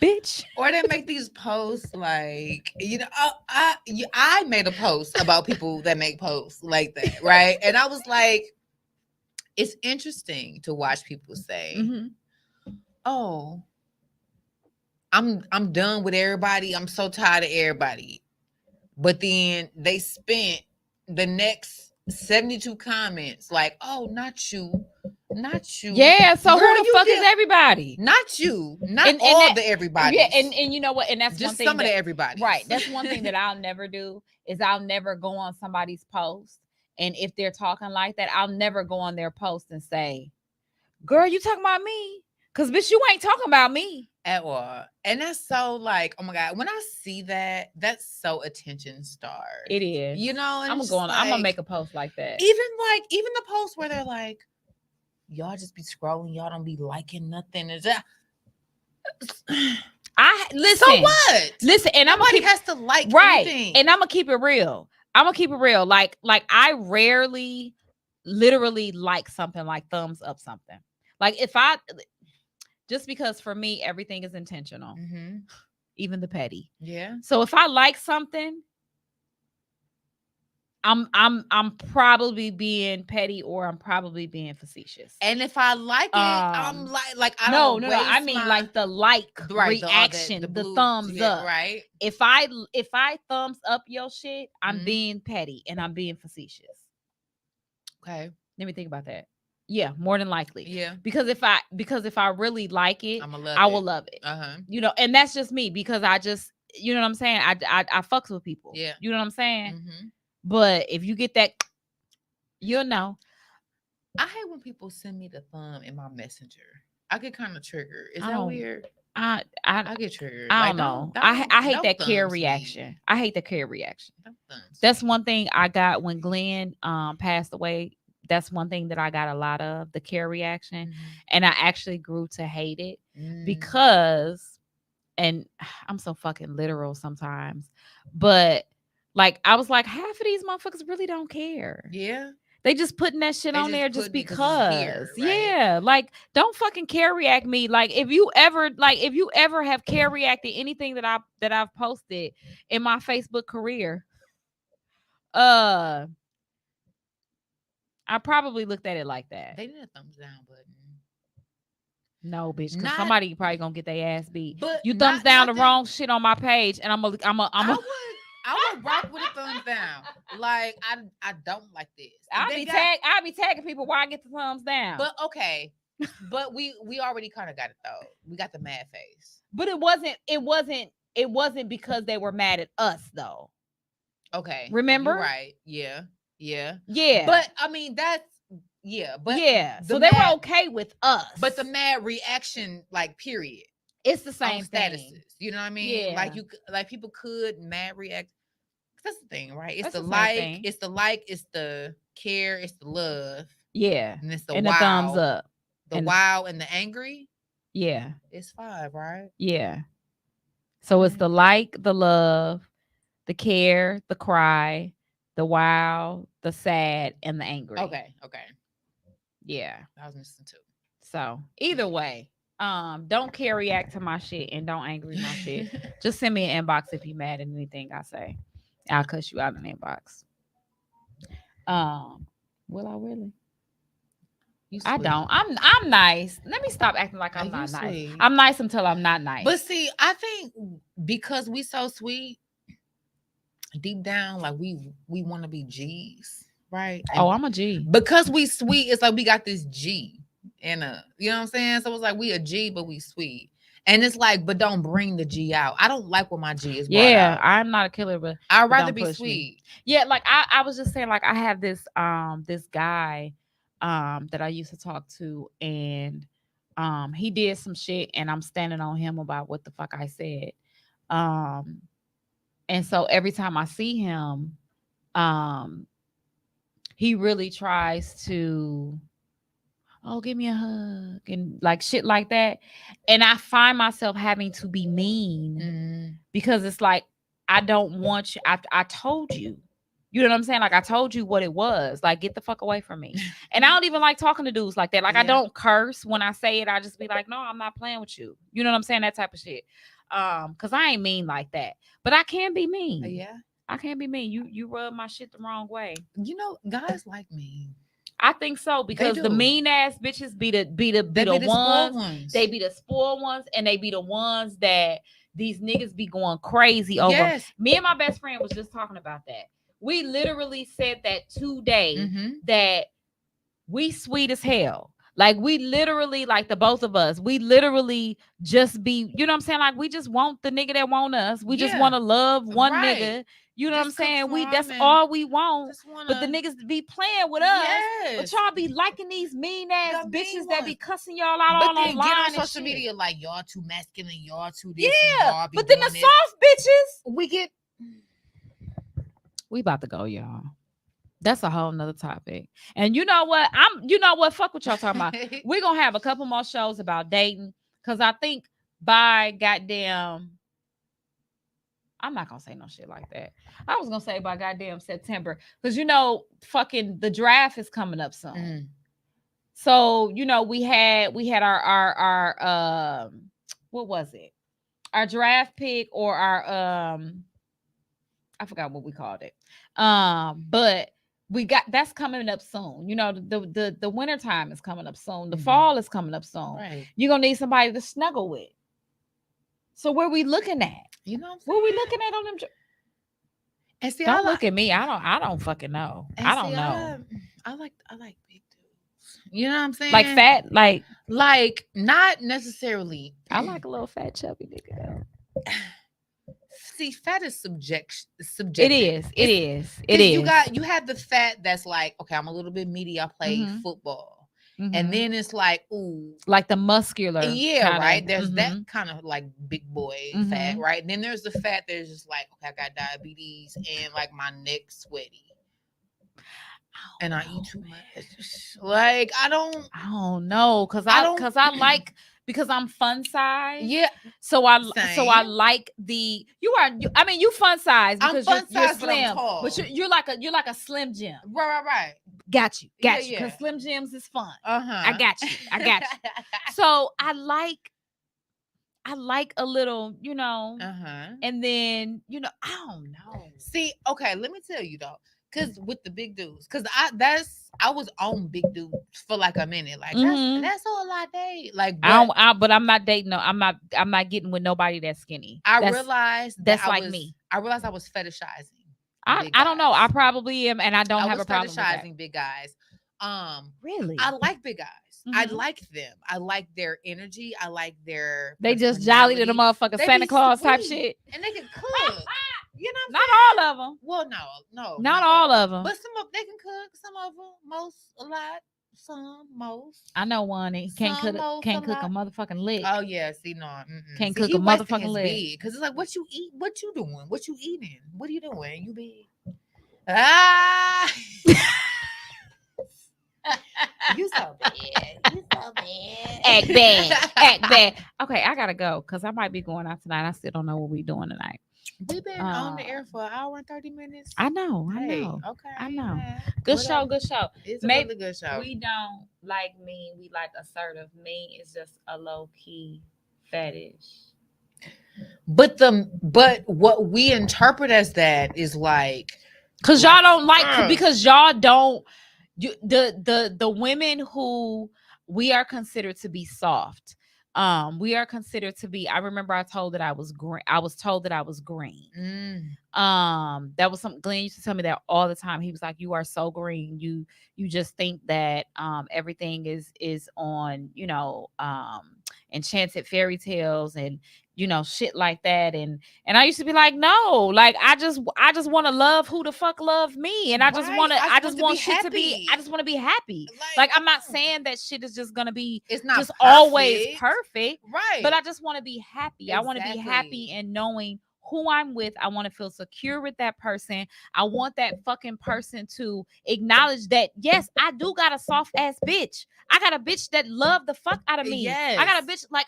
Bitch. Or they make these posts like, I made a post about people that make posts like that, right? And I was like, it's interesting to watch people say, Mhm. "Oh, I'm done with everybody. I'm so tired of everybody." But then they spent the next 72 comments like, "Oh, not you. Not you. Yeah, so Girl, who the you fuck did- is everybody? Not you. Not And all that- the everybody. Yeah, and you know what? And that's one just thing some of that, the everybody. right. That's one thing that I'll never do, is I'll never go on somebody's post. And if they're talking like that, I'll never go on their post and say, girl, you talking about me? Because, bitch, you ain't talking about me. At all. And that's so like, oh my God, when I see that, that's so attention starved. It is. You know, and I'm it's going. just I'm gonna like- make a post like that. even the posts where they're like, y'all just be scrolling, y'all don't be liking nothing. Is that I listen. so what? Listen, and I'm gonna Nobody keep has to like right. anything. And I'm gonna keep it real. Like I rarely, literally like something, like thumbs up something. Like if I, just because for me everything is intentional, Mhm. even the petty. Yeah. So if I like something, I'm probably being petty, or I'm probably being facetious. And if I like it, I'm like I no, don't I waste mean my- like the Right, the- all that- reaction, the blue- thumbs yeah, up. right? If I thumbs up your shit, I'm Mhm. being petty and I'm being facetious. Okay. Let me think about that. Yeah, more than likely. Yeah. Because if I really like it, I'm gonna love I it. will love it. Uh-huh. And that's just me, because I just, you know what I'm saying? I fucks with people. Yeah. You know what I'm saying? Mhm. But if you get that, you'll know. I hate when people send me the thumb in my messenger. I get kind of triggered. Is I that don't- weird? I get triggered. I Like, don't know. don't- I hate don't that care thumbs me. reaction. I hate the care reaction. Don't thumbs That's me. one thing I got when Glenn passed away. That's one thing that I got a lot of, the care reaction. And I actually grew to hate it because, and I'm so fucking literal sometimes, but like I was like, half of these motherfuckers really don't care. Yeah. They just putting that shit They on just there just putting it 'cause because. it's here, right? Yeah. Like, don't fucking care react me. Like, if you ever have care reacted anything that I've posted in my Facebook career, I probably looked at it like that. They need a thumbs down button. No, bitch, because Not- somebody probably gonna get their ass beat. But You thumbs down the nothing- wrong shit on my page, and I would rock with a thumbs down. Like, I don't like this. I'll be tagging people where I get the thumbs down. But okay. But we already kind of got it though. We got the mad face. But it wasn't because they were mad at us though. Okay. Remember? You're right. Yeah. Yeah. But I mean that's but yeah. the So they were mad- okay with us. But the mad reaction, like, period. it's the On same statuses. thing. You know what I mean? Yeah. Like people could mad react. That's the thing, right? It's That's the the same like, thing. it's the like, it's the care, it's the love, Yeah. and it's the And wow. the thumbs up. The and- wow and the angry. Yeah. It's 5, right? Yeah. So it's the like, the love, the care, the cry, the wow, the sad, and the angry. Okay. Yeah. I was missing 2. So either way, don't care react to my shit and don't angry my shit. Just send me an inbox if you mad at anything I say. I'll cuss you out in the inbox. Will I really? You I sweet. don't. I'm nice. Let me stop acting like I'm You not nice. sweet. I'm nice until I'm not nice. But see, I think because we so sweet, deep down, like we want to be G's, right? And I'm a G. because we sweet, it's like we got this G and you know what I'm saying? So it's like we a G, but we sweet. And it's like, but don't bring the G out. I don't like when my G is brought Yeah, out. I'm not a killer, but I'd rather don't be push me. sweet. yeah, like I was just saying, like I have this this guy that I used to talk to, and he did some shit, and I'm standing on him about what the fuck I said. And so every time I see him, he really tries to, oh, give me a hug and like shit like that. And I find myself having to be mean because it's like, I don't want you. I told you. You know what I'm saying? Like, I told you what it was. Like, get the fuck away from me. And I don't even like talking to dudes like that. Like, I Yeah. don't curse when I say it. I just be like, no, I'm not playing with you. You know what I'm saying? That type of shit. Because I ain't mean like that. But I can be mean. Yeah. I can't be mean. You rub my shit the wrong way. You know, guys like me. I think so, because the do. mean ass bitches be the They ones. spoiled ones. They be the spoiled ones, and they be the ones that these niggas be going crazy over. Yes. Me and my best friend was just talking about that. We literally said that today, Mhm. that we sweet as hell. Like, we literally, like the both of us, we literally just be, you know what I'm saying? Like, we just want the nigga that want us. We just Yeah. want to love one Right. nigga. You know Just what I'm saying? That's conform and all we want. Just wanna, But the niggas be playing with us. Yes. But y'all be liking these mean ass The mean bitches that be ones. cussing y'all out But all then online get on and social shit. media like y'all too masculine, y'all too this. and Yeah, y'all be but then the doing this. soft bitches, we get we about to go, y'all. That's a whole nother topic. And you know what? Fuck what y'all talking about. We're gonna have a couple more shows about dating, because I think by goddamn, I'm not gonna say no shit like that. I was gonna say by goddamn September, because fucking the draft is coming up soon. Mm. So we had our what was it? Our draft pick, or our I forgot what we called it. But we got that's coming up soon. The winter time is coming up soon. The Mhm. fall is coming up soon. Right. You're gonna need somebody to snuggle with. So where we looking at? You know what I'm What we saying? looking at on them? And see, Don't look at me. I don't fucking know. and I don't see, know. I like big dudes. You know what I'm saying? Like fat, like Like not necessarily. I like a little fat chubby nigga. See, fat is subjective. It is. It is. It 'Cause is. You have the fat that's like, okay, I'm a little bit meaty. I play Mhm. football. And then it's like, ooh, like the muscular. yeah, kinda. right. There's Mhm. that kind of like big boy fat, right? And then there's the fat that's just like, okay, I got diabetes and like my neck's sweaty. And I eat too much. Like I don't know, because I don't- I like, because I'm fun size. yeah. So I Same. like the I mean you fun size I'm because fun you're size, but I'm slim, tall. but you're like a Slim Jim. Right. Got you. Yeah, Because yeah. Slim Jims is fun. Uh-huh. I got you. So I like a little, Uh-huh. and then I don't know. See, okay, let me tell you though, because with the big dudes, because I was on big dudes for like a minute, like Mhm. that's all I date, like. But I'm not dating. No, I'm not getting with nobody that's skinny. I realized that's that like me. I realized I was fetishizing. I big don't know. I guys. probably am, and I don't I have was a problem with that. fetishizing big guys. Really? I like big guys. I Mhm. like them. I like their energy. I like their. They just jolly to the personality. motherfucker They Santa be Claus type sweet. shit. And they can cook. You know what I'm Not saying? all of them. Well, no, Not all of them. But some of they can cook. Some of them, most, a lot, some, most. I know one. He can't Some cook. most, Can't a cook a lot. motherfucking lick. Oh yeah, see, no, Can't see, cook he a wasting motherfucking his leg. big, because it's like, what you eat? What you doing? What you eating? What are you doing? You big? Ah, you so bad. You so bad. Act bad. Act bad. Okay, I gotta go because I might be going out tonight. I still don't know what we doing tonight. We've been on the air for an hour and 30 minutes. I know. Hey, I know. okay, I know. man. Good Whatever. show. Good show. It's a Maybe really good show. we don't like me. We like assertive. Me is just a low key fetish. But what we interpret as that is like, Cause y'all don't like, because y'all don't, the women who we are considered to be soft, we are considered to be. I remember I was told that I was green. That was something Glenn used to tell me that all the time. He was like, "You are so green. You just think that everything is on enchanted fairy tales and shit like that." And I used to be like, no, like I just want to love who the fuck love me, and I just want to I just want shit to be. I just want to be happy. Like I'm not saying that shit is just gonna be it's not just perfect. always perfect, right? but I just want to be happy. I want to be Exactly. happy in knowing who I'm with. I want to feel secure with that person. I want that fucking person to acknowledge that, yes, I do got a soft ass bitch. I got a bitch that love the fuck out of me. Yes. I got a bitch like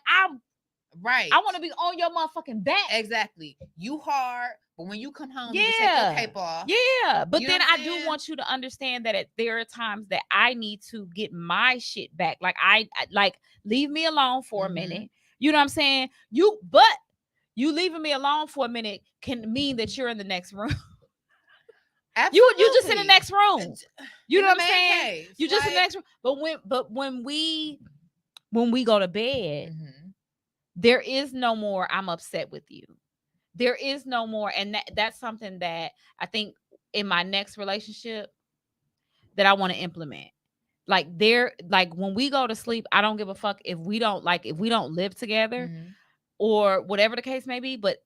right. I want to be on your motherfucking back. Exactly. You hard, but when you come home, you Yeah. take your cape off. Yeah, but You know then what I'm I do saying? want you to understand that there are times that I need to get my shit back. Like I like leave me alone for a Mhm. minute. You know what I'm saying? You leaving me alone for a minute can mean that you're in the next room. Absolutely. You just in the next room. You In know the what I'm man saying? cave, You just in the like- next room. But when we go to bed, Mhm. there is no more I'm upset with you. There is no more, and that's something that I think in my next relationship that I want to implement. Like when we go to sleep, I don't give a fuck if we don't live together Mhm. or whatever the case may be, but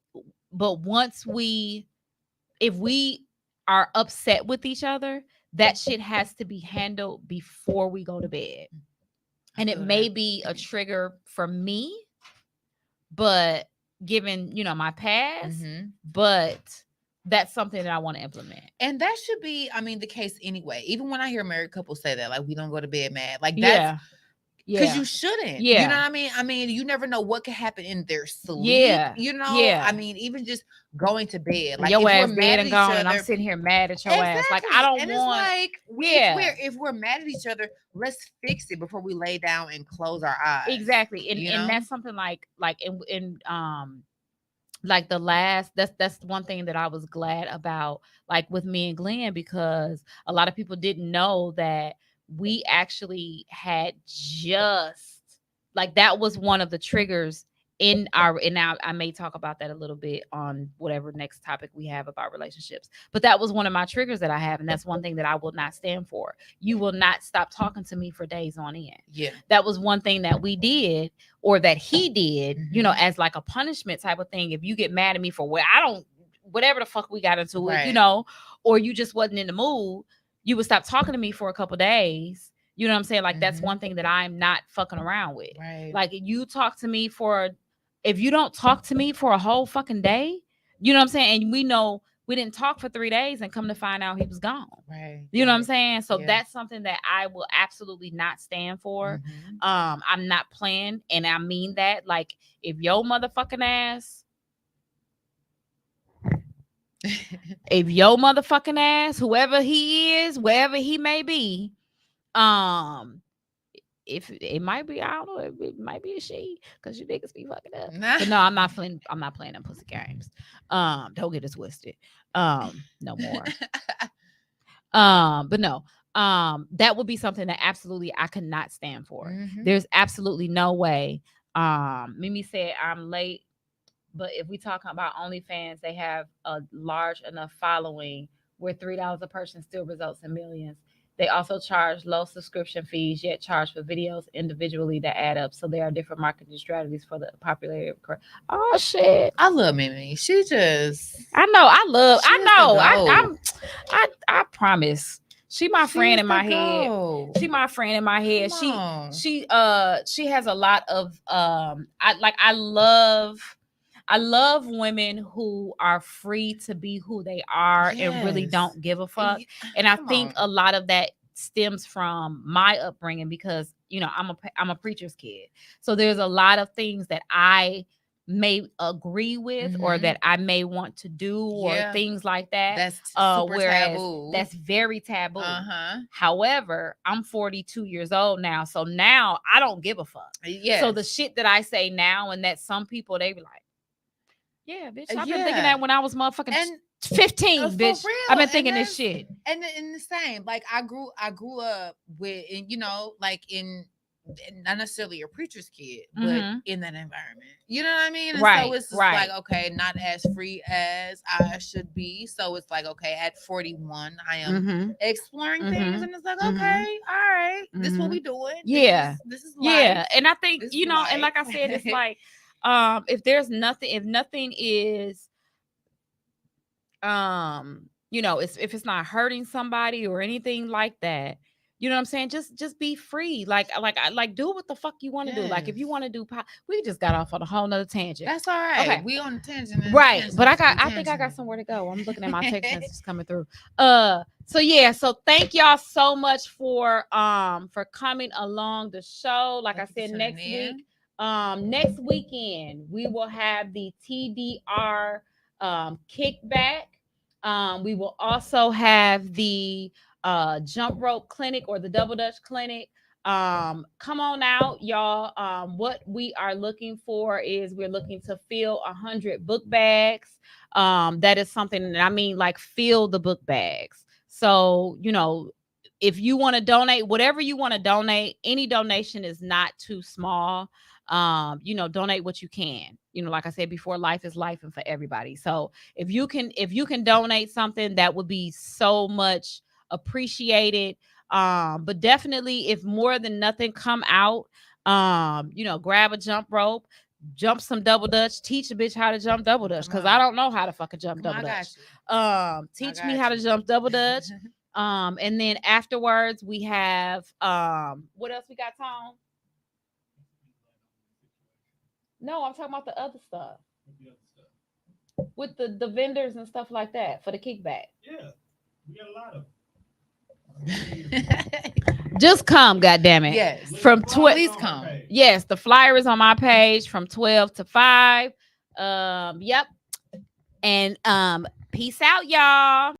if we are upset with each other, that shit has to be handled before we go to bed. And it feel may that. be a trigger for me, but given, my past, Mhm. but that's something that I want to implement. And that should be, I mean, the case anyway. Even when I hear married couples say that, like, we don't go to bed mad, like that's because you shouldn't. You Yeah. know what I mean? I mean, you never know what could happen in their sleep. Yeah. You know, Yeah. I mean, even just going to bed, like your if ass we're dead mad and at gone, each and I'm other, sitting here mad at your ass. Like I don't and want. it's like, if we're mad at each other, let's fix it before we lay down and close our eyes. Exactly, and you know? that's something like in like the last. That's one thing that I was glad about, like with me and Glenn, because a lot of people didn't know that we actually had just like that was one of the triggers in our. And now I may talk about that a little bit on whatever next topic we have about relationships. But that was one of my triggers that I have, and that's one thing that I will not stand for. You will not stop talking to me for days on end. Yeah. That was one thing that we did, or that he did, Mhm. as like a punishment type of thing. If you get mad at me for whatever the fuck we got into it, Right. or you just wasn't in the mood, you would stop talking to me for a couple days. You know what I'm saying? Like that's Mhm. one thing that I'm not fucking around with. Right. Like you talk to me if you don't talk to me for a whole fucking day, you know what I'm saying? And we know we didn't talk for 3 days and come to find out he was gone. Right. You know what I'm right. saying? So Yeah. that's something that I will absolutely not stand for. Mhm. I'm not playing, and I mean that. Like, if your motherfucking ass, whoever he is, wherever he may be, if it might be, I don't know, it might be a she, because you niggas be fucking up. But no, I'm not playing them pussy games. Don't get it twisted. No more. But no, that would be something that absolutely I could not stand for. Mhm. There's absolutely no way. Mimi said I'm late, but if we talk about OnlyFans, they have a large enough following where $3 a person still results in millions. They also charge low subscription fees, yet charge for videos individually that add up. So there are different marketing strategies for the popularity of. Oh shit! I love Mimi. She just. I know. I promise. She my friend in my head. She my friend in my head. She has a lot of I love women who are free to be who they are and really Yes. don't give a fuck. And I Come think on. a lot of that stems from my upbringing because, you know, I'm a preacher's kid. So there's a lot of things that I may agree with or Mhm. that I may want to do or Yeah. things like that. That's super Whereas taboo. that's very taboo. Uh-huh. However, I'm 42 years old now. So now I don't give a fuck. Yes. So the shit that I say now and that some people, they be like, yeah, bitch, I've been thinking Yeah. that when I was motherfucking And 15, for bitch. real, I've been and thinking this that's- shit. and the same. Like I grew up with, you know, like in not necessarily a preacher's kid, but Mhm. in that environment. You know what I mean? And Right, so it's just right. like, okay, not as free as I should be. So it's like, okay, at 41, I am Mhm. exploring things, Mhm. and it's like, Mhm. okay, all right, this is what Mhm. we doing. Yeah. This is Yeah. life. And I think, This you know, and like I life. said, it's like, if nothing is you know, if it's not hurting somebody or anything like that, you know what I'm saying? Just be free. Like do what the fuck you want to do. Like if you Yes. want to do we just got off on a whole nother tangent. That's all right. Okay. We on the tangent. and Right. tangent But I and think I got tangent. somewhere to go. I'm looking at my text messages coming through. So yeah, so thank y'all so much for coming along the show. Like Thank I you said, for next tuning week, next weekend we will have the TDR kickback. We will also have the jump rope clinic or the double dutch clinic. Come on out, y'all. What we are looking for is we're looking to fill 100 book bags. That is something that I mean, like fill the book bags. So, you know, if you want to donate, whatever you want to donate, any donation is not too small. You know, donate what you can. You know, like I said before, life is life and for everybody. So if you can donate something, that would be so much appreciated. But definitely if more than nothing come out, you know, grab a jump rope, jump some double dutch, teach a bitch how to jump double dutch, because I don't know how to fucking jump Come on, double I dutch. got you. Teach me how to jump double dutch. And then afterwards we have what else we got, Tom? No, I'm talking about the other stuff with the vendors and stuff like that for the kickback. Yeah, we got a lot of. Just come, goddammit. Yes. From Please come. Yes, the flyer is on my page from 12 to 5. Yep. And peace out, y'all.